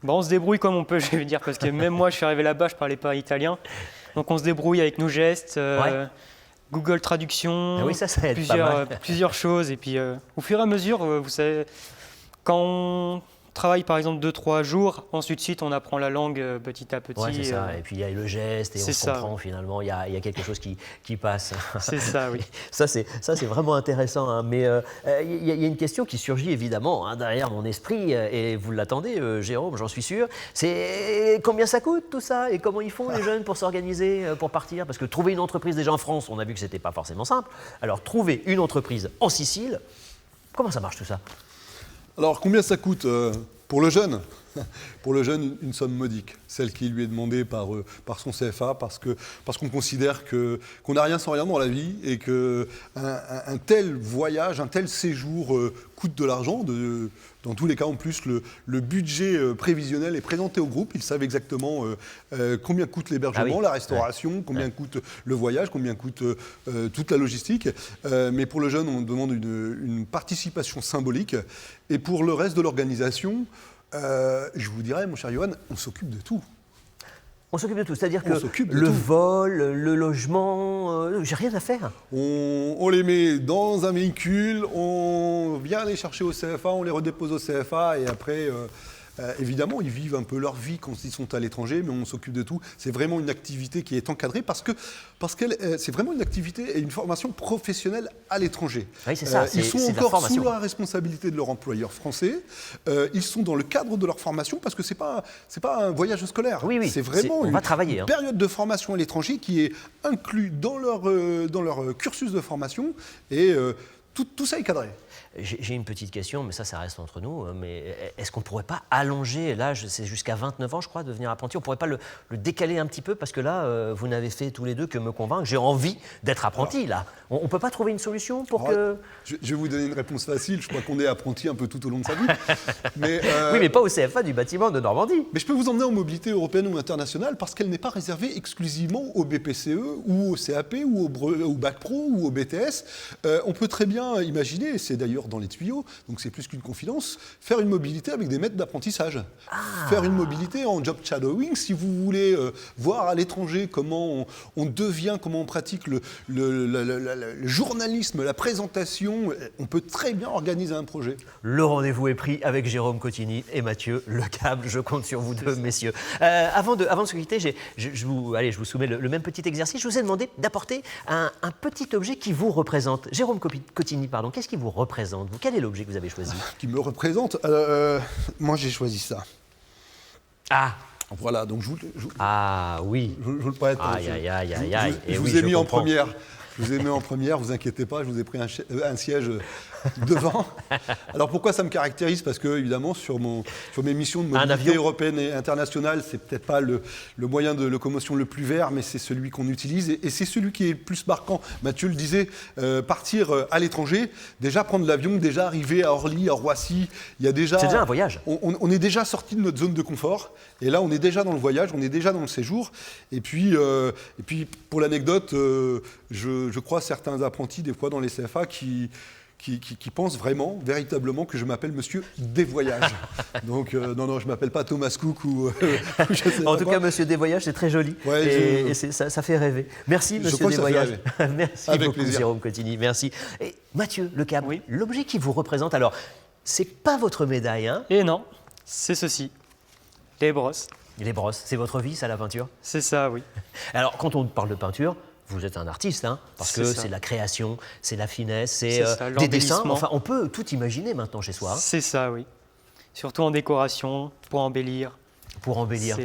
On se débrouille comme on peut, je vais dire, parce que même moi, je suis arrivé là-bas, je ne parlais pas italien. Donc on se débrouille avec nos gestes, Google Traduction, plusieurs choses. Et puis au fur et à mesure, vous savez, quand on travaille par exemple 2-3 jours, ensuite on apprend la langue petit à petit. Ouais, c'est ça. Et puis il y a le geste et on se comprend finalement, il y a quelque chose qui passe. C'est ça, oui. Ça c'est vraiment intéressant. Hein. Mais il y a une question qui surgit évidemment derrière mon esprit et vous l'attendez, Jérôme, j'en suis sûr. C'est combien ça coûte tout ça et comment ils font les jeunes pour s'organiser, pour partir? Parce que trouver une entreprise déjà en France, on a vu que c'était pas forcément simple. Alors trouver une entreprise en Sicile, comment ça marche tout ça? Alors, combien ça coûte pour le jeune? Pour le jeune, une somme modique, celle qui lui est demandée par son CFA, parce qu'on considère qu'on n'a rien sans rien dans la vie et qu'un tel voyage, un tel séjour coûte de l'argent. Dans tous les cas, en plus, le budget prévisionnel est présenté au groupe. Ils savent exactement combien coûte l'hébergement, la restauration, combien coûte le voyage, combien coûte toute la logistique. Mais pour le jeune, on demande une participation symbolique. Et pour le reste de l'organisation, je vous dirais, mon cher Johan, on s'occupe de tout. On s'occupe de tout, c'est-à-dire que le vol, le logement, j'ai rien à faire. On les met dans un véhicule, on vient les chercher au CFA, on les redépose au CFA et après, évidemment, ils vivent un peu leur vie quand ils sont à l'étranger, mais on s'occupe de tout. C'est vraiment une activité qui est encadrée parce que c'est vraiment une activité et une formation professionnelle à l'étranger. Oui, c'est ça. Ils sont encore sous la responsabilité de leur employeur français. Ils sont dans le cadre de leur formation parce que c'est pas un voyage scolaire. Oui, c'est vraiment une période de formation à l'étranger qui est inclus dans leur cursus de formation et tout ça est cadré. J'ai une petite question, mais ça reste entre nous. Mais est-ce qu'on ne pourrait pas allonger l'âge, c'est jusqu'à 29 ans, je crois, de devenir apprenti? On ne pourrait pas le décaler un petit peu? Parce que là, vous n'avez fait tous les deux que me convaincre. J'ai envie d'être apprenti, là. On ne peut pas trouver une solution pour que... Je vais vous donner une réponse facile. Je crois qu'on est apprenti un peu tout au long de sa vie. Oui, mais pas au CFA du bâtiment de Normandie. Mais je peux vous emmener en mobilité européenne ou internationale parce qu'elle n'est pas réservée exclusivement au BPCE ou au CAP ou au Bac Pro ou au BTS. On peut très bien bien imaginer, c'est d'ailleurs dans les tuyaux, donc c'est plus qu'une confidence, faire une mobilité avec des maîtres d'apprentissage. Faire une mobilité en job shadowing, si vous voulez voir à l'étranger comment on devient, comment on pratique le journalisme, la présentation, on peut très bien organiser un projet. Le rendez-vous est pris avec Jérôme Cotigny et Mathieu Lecable. Je compte sur vous deux, messieurs. Avant de se quitter, je vous soumets le même petit exercice. Je vous ai demandé d'apporter un petit objet qui vous représente. Jérôme Cotigny, pardon, qu'est-ce qui vous représente, vous? Quel est l'objet que vous avez choisi? Qui me représente moi, j'ai choisi ça. Ah! Voilà, donc ah oui. Je vous le prête. Je vous ai mis en première. Je vous ai mis en première, vous inquiétez pas, je vous ai pris un siège devant. Alors pourquoi ça me caractérise? Parce que évidemment sur mes missions de mobilité européenne et internationale, c'est peut-être pas le moyen de locomotion le plus vert, mais c'est celui qu'on utilise et c'est celui qui est le plus marquant. Mathieu le disait, partir à l'étranger, déjà prendre l'avion, déjà arriver à Orly, à Roissy, il y a déjà. C'est déjà un voyage. On est déjà sorti de notre zone de confort et là on est déjà dans le voyage, on est déjà dans le séjour. Et puis pour l'anecdote, je crois certains apprentis des fois dans les CFA qui pensent véritablement que je m'appelle Monsieur des Voyages. Donc non, je m'appelle pas Thomas Cook ou je sais pas. En tout cas, Monsieur des Voyages, c'est très joli et ça fait rêver. Merci, Monsieur des Voyages. Merci avec beaucoup, plaisir. Jérôme Cotigny. Merci. Et Mathieu Lecable, Oui. l'objet qui vous représente, alors, c'est pas votre médaille, hein? Et non, c'est ceci, les brosses. Les brosses, c'est votre vie, ça, la peinture? C'est ça, oui. Alors, quand on parle de peinture, vous êtes un artiste, hein, parce que c'est la création, c'est la finesse, c'est des dessins. Enfin, on peut tout imaginer maintenant chez soi. Hein. C'est ça, oui. Surtout en décoration, pour embellir. Pour embellir.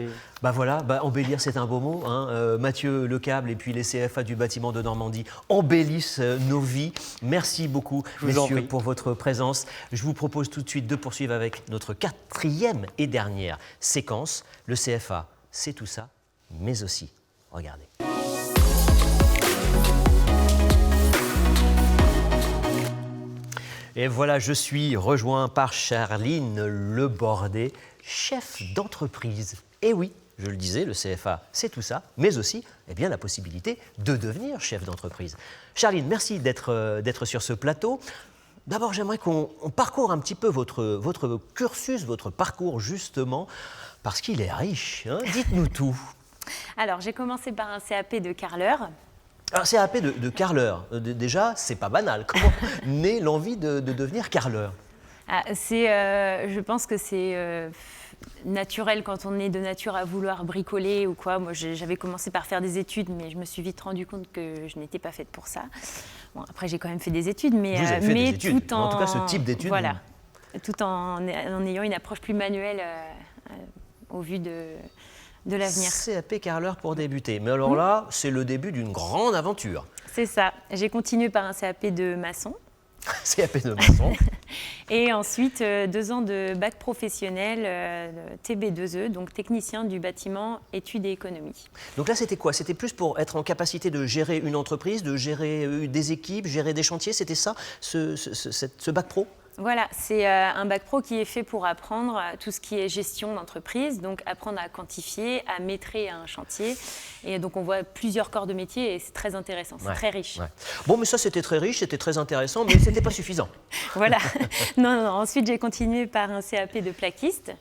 Embellir, c'est un beau mot. Hein. Mathieu Lecable et puis les CFA du bâtiment de Normandie embellissent nos vies. Merci beaucoup, messieurs, pour votre présence. Je vous propose tout de suite de poursuivre avec notre 4e et dernière séquence. Le CFA, c'est tout ça, mais aussi, regardez. Et voilà, je suis rejoint par Charline Lebordet, chef d'entreprise. Et oui, je le disais, le CFA, c'est tout ça, mais aussi la possibilité de devenir chef d'entreprise. Charline, merci d'être sur ce plateau. D'abord, j'aimerais qu'on parcourt un petit peu votre cursus, votre parcours, justement, parce qu'il est riche. Hein. Dites-nous tout. Alors, j'ai commencé par un CAP de carreleur. Alors, CAP de carreleur, déjà, c'est pas banal. Comment naît l'envie de devenir carreleur? Je pense que c'est naturel quand on est de nature à vouloir bricoler ou quoi. Moi, j'avais commencé par faire des études, mais je me suis vite rendu compte que je n'étais pas faite pour ça. Bon, après, j'ai quand même fait des études, mais, vous avez fait des études. Tout en tout cas, ce type d'études. Voilà, tout en ayant une approche plus manuelle au vu de l'avenir. CAP carreleur pour débuter. Mais alors là, c'est le début d'une grande aventure. C'est ça. J'ai continué par un CAP de maçon. CAP de maçon. Et ensuite, 2 ans de bac professionnel, TB2E, donc technicien du bâtiment, études et économie. Donc là, c'était quoi? C'était plus pour être en capacité de gérer une entreprise, de gérer des équipes, gérer des chantiers? C'était ça, ce bac pro? Voilà, c'est un bac pro qui est fait pour apprendre tout ce qui est gestion d'entreprise, donc apprendre à quantifier, à maîtriser un chantier. Et donc on voit plusieurs corps de métier et c'est très intéressant, c'est très riche. Ouais. Bon, mais ça c'était très riche, c'était très intéressant, mais c'était pas suffisant. Voilà. Non, ensuite j'ai continué par un CAP de plaquiste,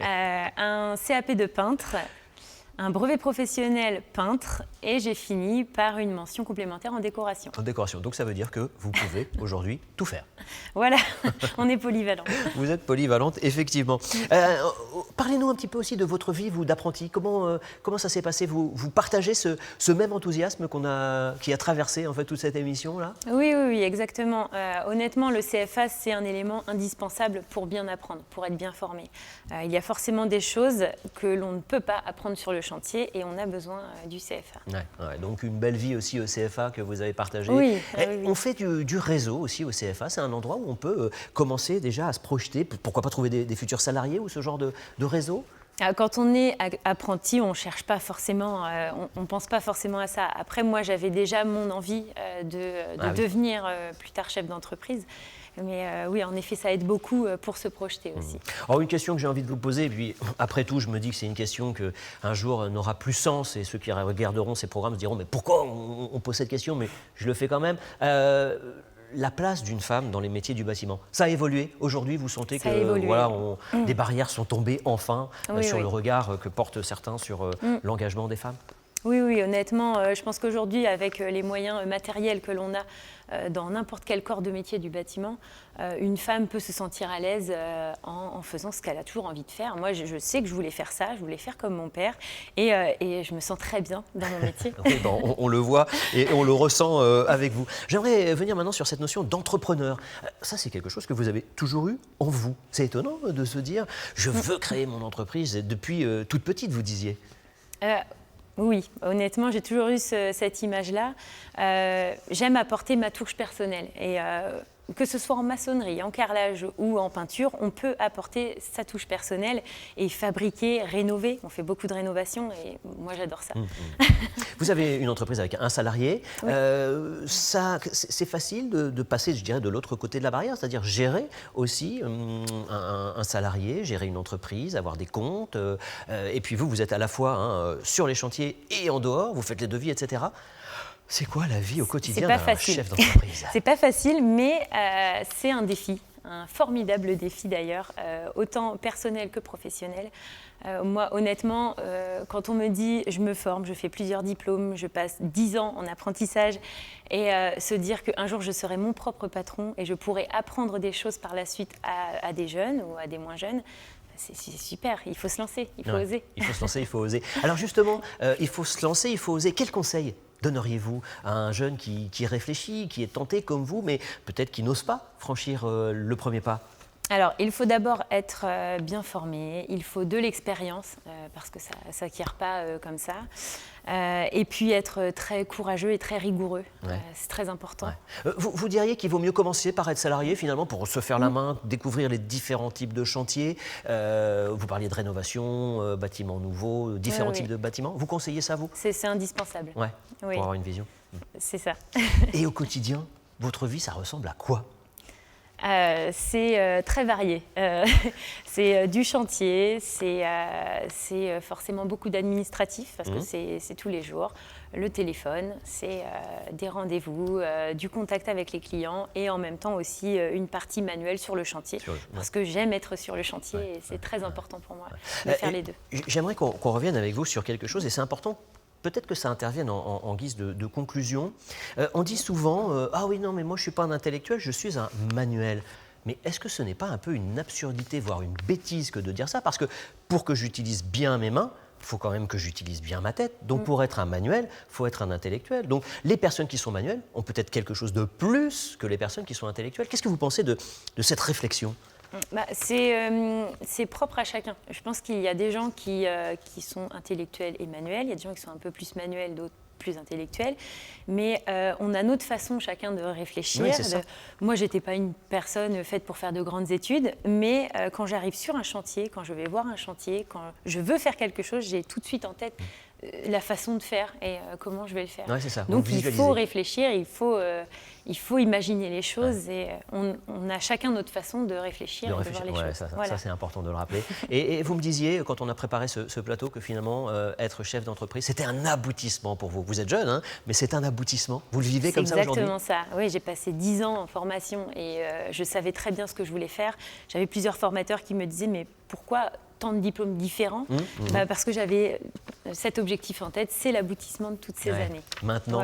un CAP de peintre, un brevet professionnel peintre et j'ai fini par une mention complémentaire en décoration. En décoration, donc ça veut dire que vous pouvez aujourd'hui tout faire. Voilà, on est polyvalent. Vous êtes polyvalente, effectivement. Parlez-nous un petit peu aussi de votre vie, vous, d'apprenti. Comment ça s'est passé? Vous partagez ce même enthousiasme qui a traversé en fait toute cette émission-là? Oui, exactement. Honnêtement, le CFA, c'est un élément indispensable pour bien apprendre, pour être bien formé. Il y a forcément des choses que l'on ne peut pas apprendre sur le chantier et on a besoin du CFA. Ouais, donc une belle vie aussi au CFA que vous avez partagée. Oui. On fait du réseau aussi au CFA. C'est un endroit où on peut commencer déjà à se projeter. Pourquoi pas trouver des futurs salariés ou ce genre de réseau? Quand on est apprenti, on cherche pas forcément, on pense pas forcément à ça. Après, moi, j'avais déjà mon envie de devenir plus tard chef d'entreprise. Mais oui, en effet, ça aide beaucoup pour se projeter aussi. Alors, une question que j'ai envie de vous poser, et puis après tout, je me dis que c'est une question qu'un jour n'aura plus sens, et ceux qui regarderont ces programmes se diront « mais pourquoi on pose cette question ?» Mais je le fais quand même. la place d'une femme dans les métiers du bâtiment. Ça a évolué. Aujourd'hui, vous sentez Ça a que évolué. voilà, des barrières sont tombées enfin Oui, sur oui. le regard que portent certains sur l'engagement des femmes? Oui, oui, honnêtement, je pense qu'aujourd'hui, avec les moyens matériels que l'on a dans n'importe quel corps de métier du bâtiment, une femme peut se sentir à l'aise en faisant ce qu'elle a toujours envie de faire. Moi, je sais que je voulais faire ça, je voulais faire comme mon père, et je me sens très bien dans mon métier. Oui, bon, on le voit et on le ressent avec vous. J'aimerais venir maintenant sur cette notion d'entrepreneur. Ça, c'est quelque chose que vous avez toujours eu en vous. C'est étonnant de se dire, je veux créer mon entreprise depuis toute petite, vous disiez. Oui, honnêtement, j'ai toujours eu cette image-là. J'aime apporter ma touche personnelle. Et que ce soit en maçonnerie, en carrelage ou en peinture, on peut apporter sa touche personnelle et fabriquer, rénover. On fait beaucoup de rénovations et moi, j'adore ça. Vous avez une entreprise avec un salarié. Oui. C'est facile de passer, je dirais, de l'autre côté de la barrière, c'est-à-dire gérer aussi un salarié, gérer une entreprise, avoir des comptes. Et puis vous êtes à la fois sur les chantiers et en dehors, vous faites les devis, etc. C'est quoi la vie au quotidien d'un chef d'entreprise? C'est pas facile, mais c'est un défi, un formidable défi d'ailleurs, autant personnel que professionnel. Moi, honnêtement, quand on me dit je me forme, je fais plusieurs diplômes, je passe 10 ans en apprentissage et se dire qu'un jour je serai mon propre patron et je pourrai apprendre des choses par la suite à des jeunes ou à des moins jeunes, c'est super, il faut se lancer, il faut oser. Il faut se lancer, il faut oser. Alors justement, il faut se lancer, il faut oser. Quel conseil donneriez-vous à un jeune qui réfléchit, qui est tenté comme vous, mais peut-être qui n'ose pas franchir le premier pas? Alors, il faut d'abord être bien formé, il faut de l'expérience, parce que ça ne s'acquiert pas comme ça, et puis être très courageux et très rigoureux, c'est très important. Vous diriez qu'il vaut mieux commencer par être salarié finalement pour se faire la main, découvrir les différents types de chantiers. Vous parliez de rénovation, bâtiments nouveaux, différents types de bâtiments. Vous conseillez ça, vous? C'est indispensable. Oui, pour avoir une vision. C'est ça. Et au quotidien, votre vie, ça ressemble à quoi? C'est très varié. C'est du chantier, c'est forcément beaucoup d'administratif parce que c'est tous les jours. Le téléphone, c'est des rendez-vous, du contact avec les clients et en même temps aussi une partie manuelle sur le chantier. Parce que j'aime être sur le chantier et c'est très important pour moi de faire les deux. J'aimerais qu'on revienne avec vous sur quelque chose et c'est important. Peut-être que ça intervienne en guise de conclusion. On dit souvent ah oui, non, mais moi je ne suis pas un intellectuel, je suis un manuel. Mais est-ce que ce n'est pas un peu une absurdité, voire une bêtise que de dire ça? Parce que pour que j'utilise bien mes mains, il faut quand même que j'utilise bien ma tête. Donc pour être un manuel, il faut être un intellectuel. Donc les personnes qui sont manuelles ont peut-être quelque chose de plus que les personnes qui sont intellectuelles. Qu'est-ce que vous pensez de cette réflexion? C'est propre à chacun. Je pense qu'il y a des gens qui sont intellectuels et manuels, il y a des gens qui sont un peu plus manuels, d'autres plus intellectuels, mais on a notre façon chacun de réfléchir. Oui, c'est ça. Moi, je n'étais pas une personne faite pour faire de grandes études, mais quand j'arrive sur un chantier, quand je vais voir un chantier, quand je veux faire quelque chose, j'ai tout de suite en tête la façon de faire et comment je vais le faire. Ouais, c'est ça. Donc il faut réfléchir, il faut imaginer les choses et on a chacun notre façon de réfléchir et de voir les choses. Ça c'est important de le rappeler. Et vous me disiez, quand on a préparé ce plateau, que finalement, être chef d'entreprise, c'était un aboutissement pour vous. Vous êtes jeune, hein, mais c'est un aboutissement. Vous le vivez comme ça aujourd'hui? C'est exactement ça. Oui, j'ai passé 10 ans en formation et je savais très bien ce que je voulais faire. J'avais plusieurs formateurs qui me disaient, mais pourquoi tant de diplômes différents? Parce que j'avais cet objectif en tête, c'est l'aboutissement de toutes ces années. Maintenant,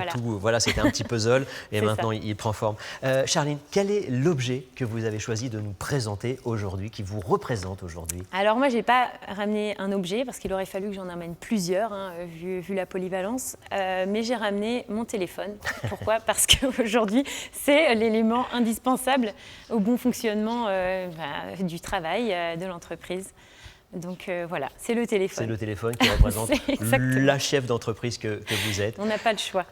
c'était un petit puzzle et maintenant il prend forme. Charline, quel est l'objet que vous avez choisi de nous présenter aujourd'hui, qui vous représente aujourd'hui? Alors moi, je n'ai pas ramené un objet parce qu'il aurait fallu que j'en amène plusieurs, vu la polyvalence, mais j'ai ramené mon téléphone. Pourquoi? Parce qu'aujourd'hui, c'est l'élément indispensable au bon fonctionnement du travail, de l'entreprise. Donc voilà, c'est le téléphone. C'est le téléphone qui représente la chef d'entreprise que vous êtes. On n'a pas le choix.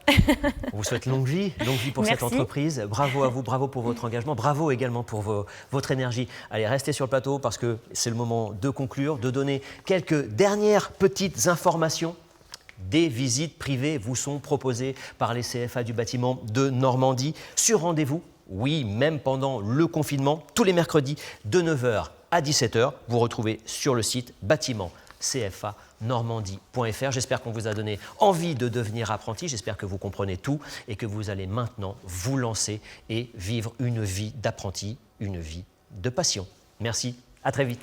On vous souhaite longue vie pour cette entreprise. Bravo à vous, bravo pour votre engagement, bravo également pour votre énergie. Allez, restez sur le plateau parce que c'est le moment de conclure, de donner quelques dernières petites informations. Des visites privées vous sont proposées par les CFA du bâtiment de Normandie sur rendez-vous. Oui, même pendant le confinement, tous les mercredis de 9h à 17h, vous retrouvez sur le site bâtiment cfanormandie.fr. J'espère qu'on vous a donné envie de devenir apprenti, j'espère que vous comprenez tout et que vous allez maintenant vous lancer et vivre une vie d'apprenti, une vie de passion. Merci, à très vite.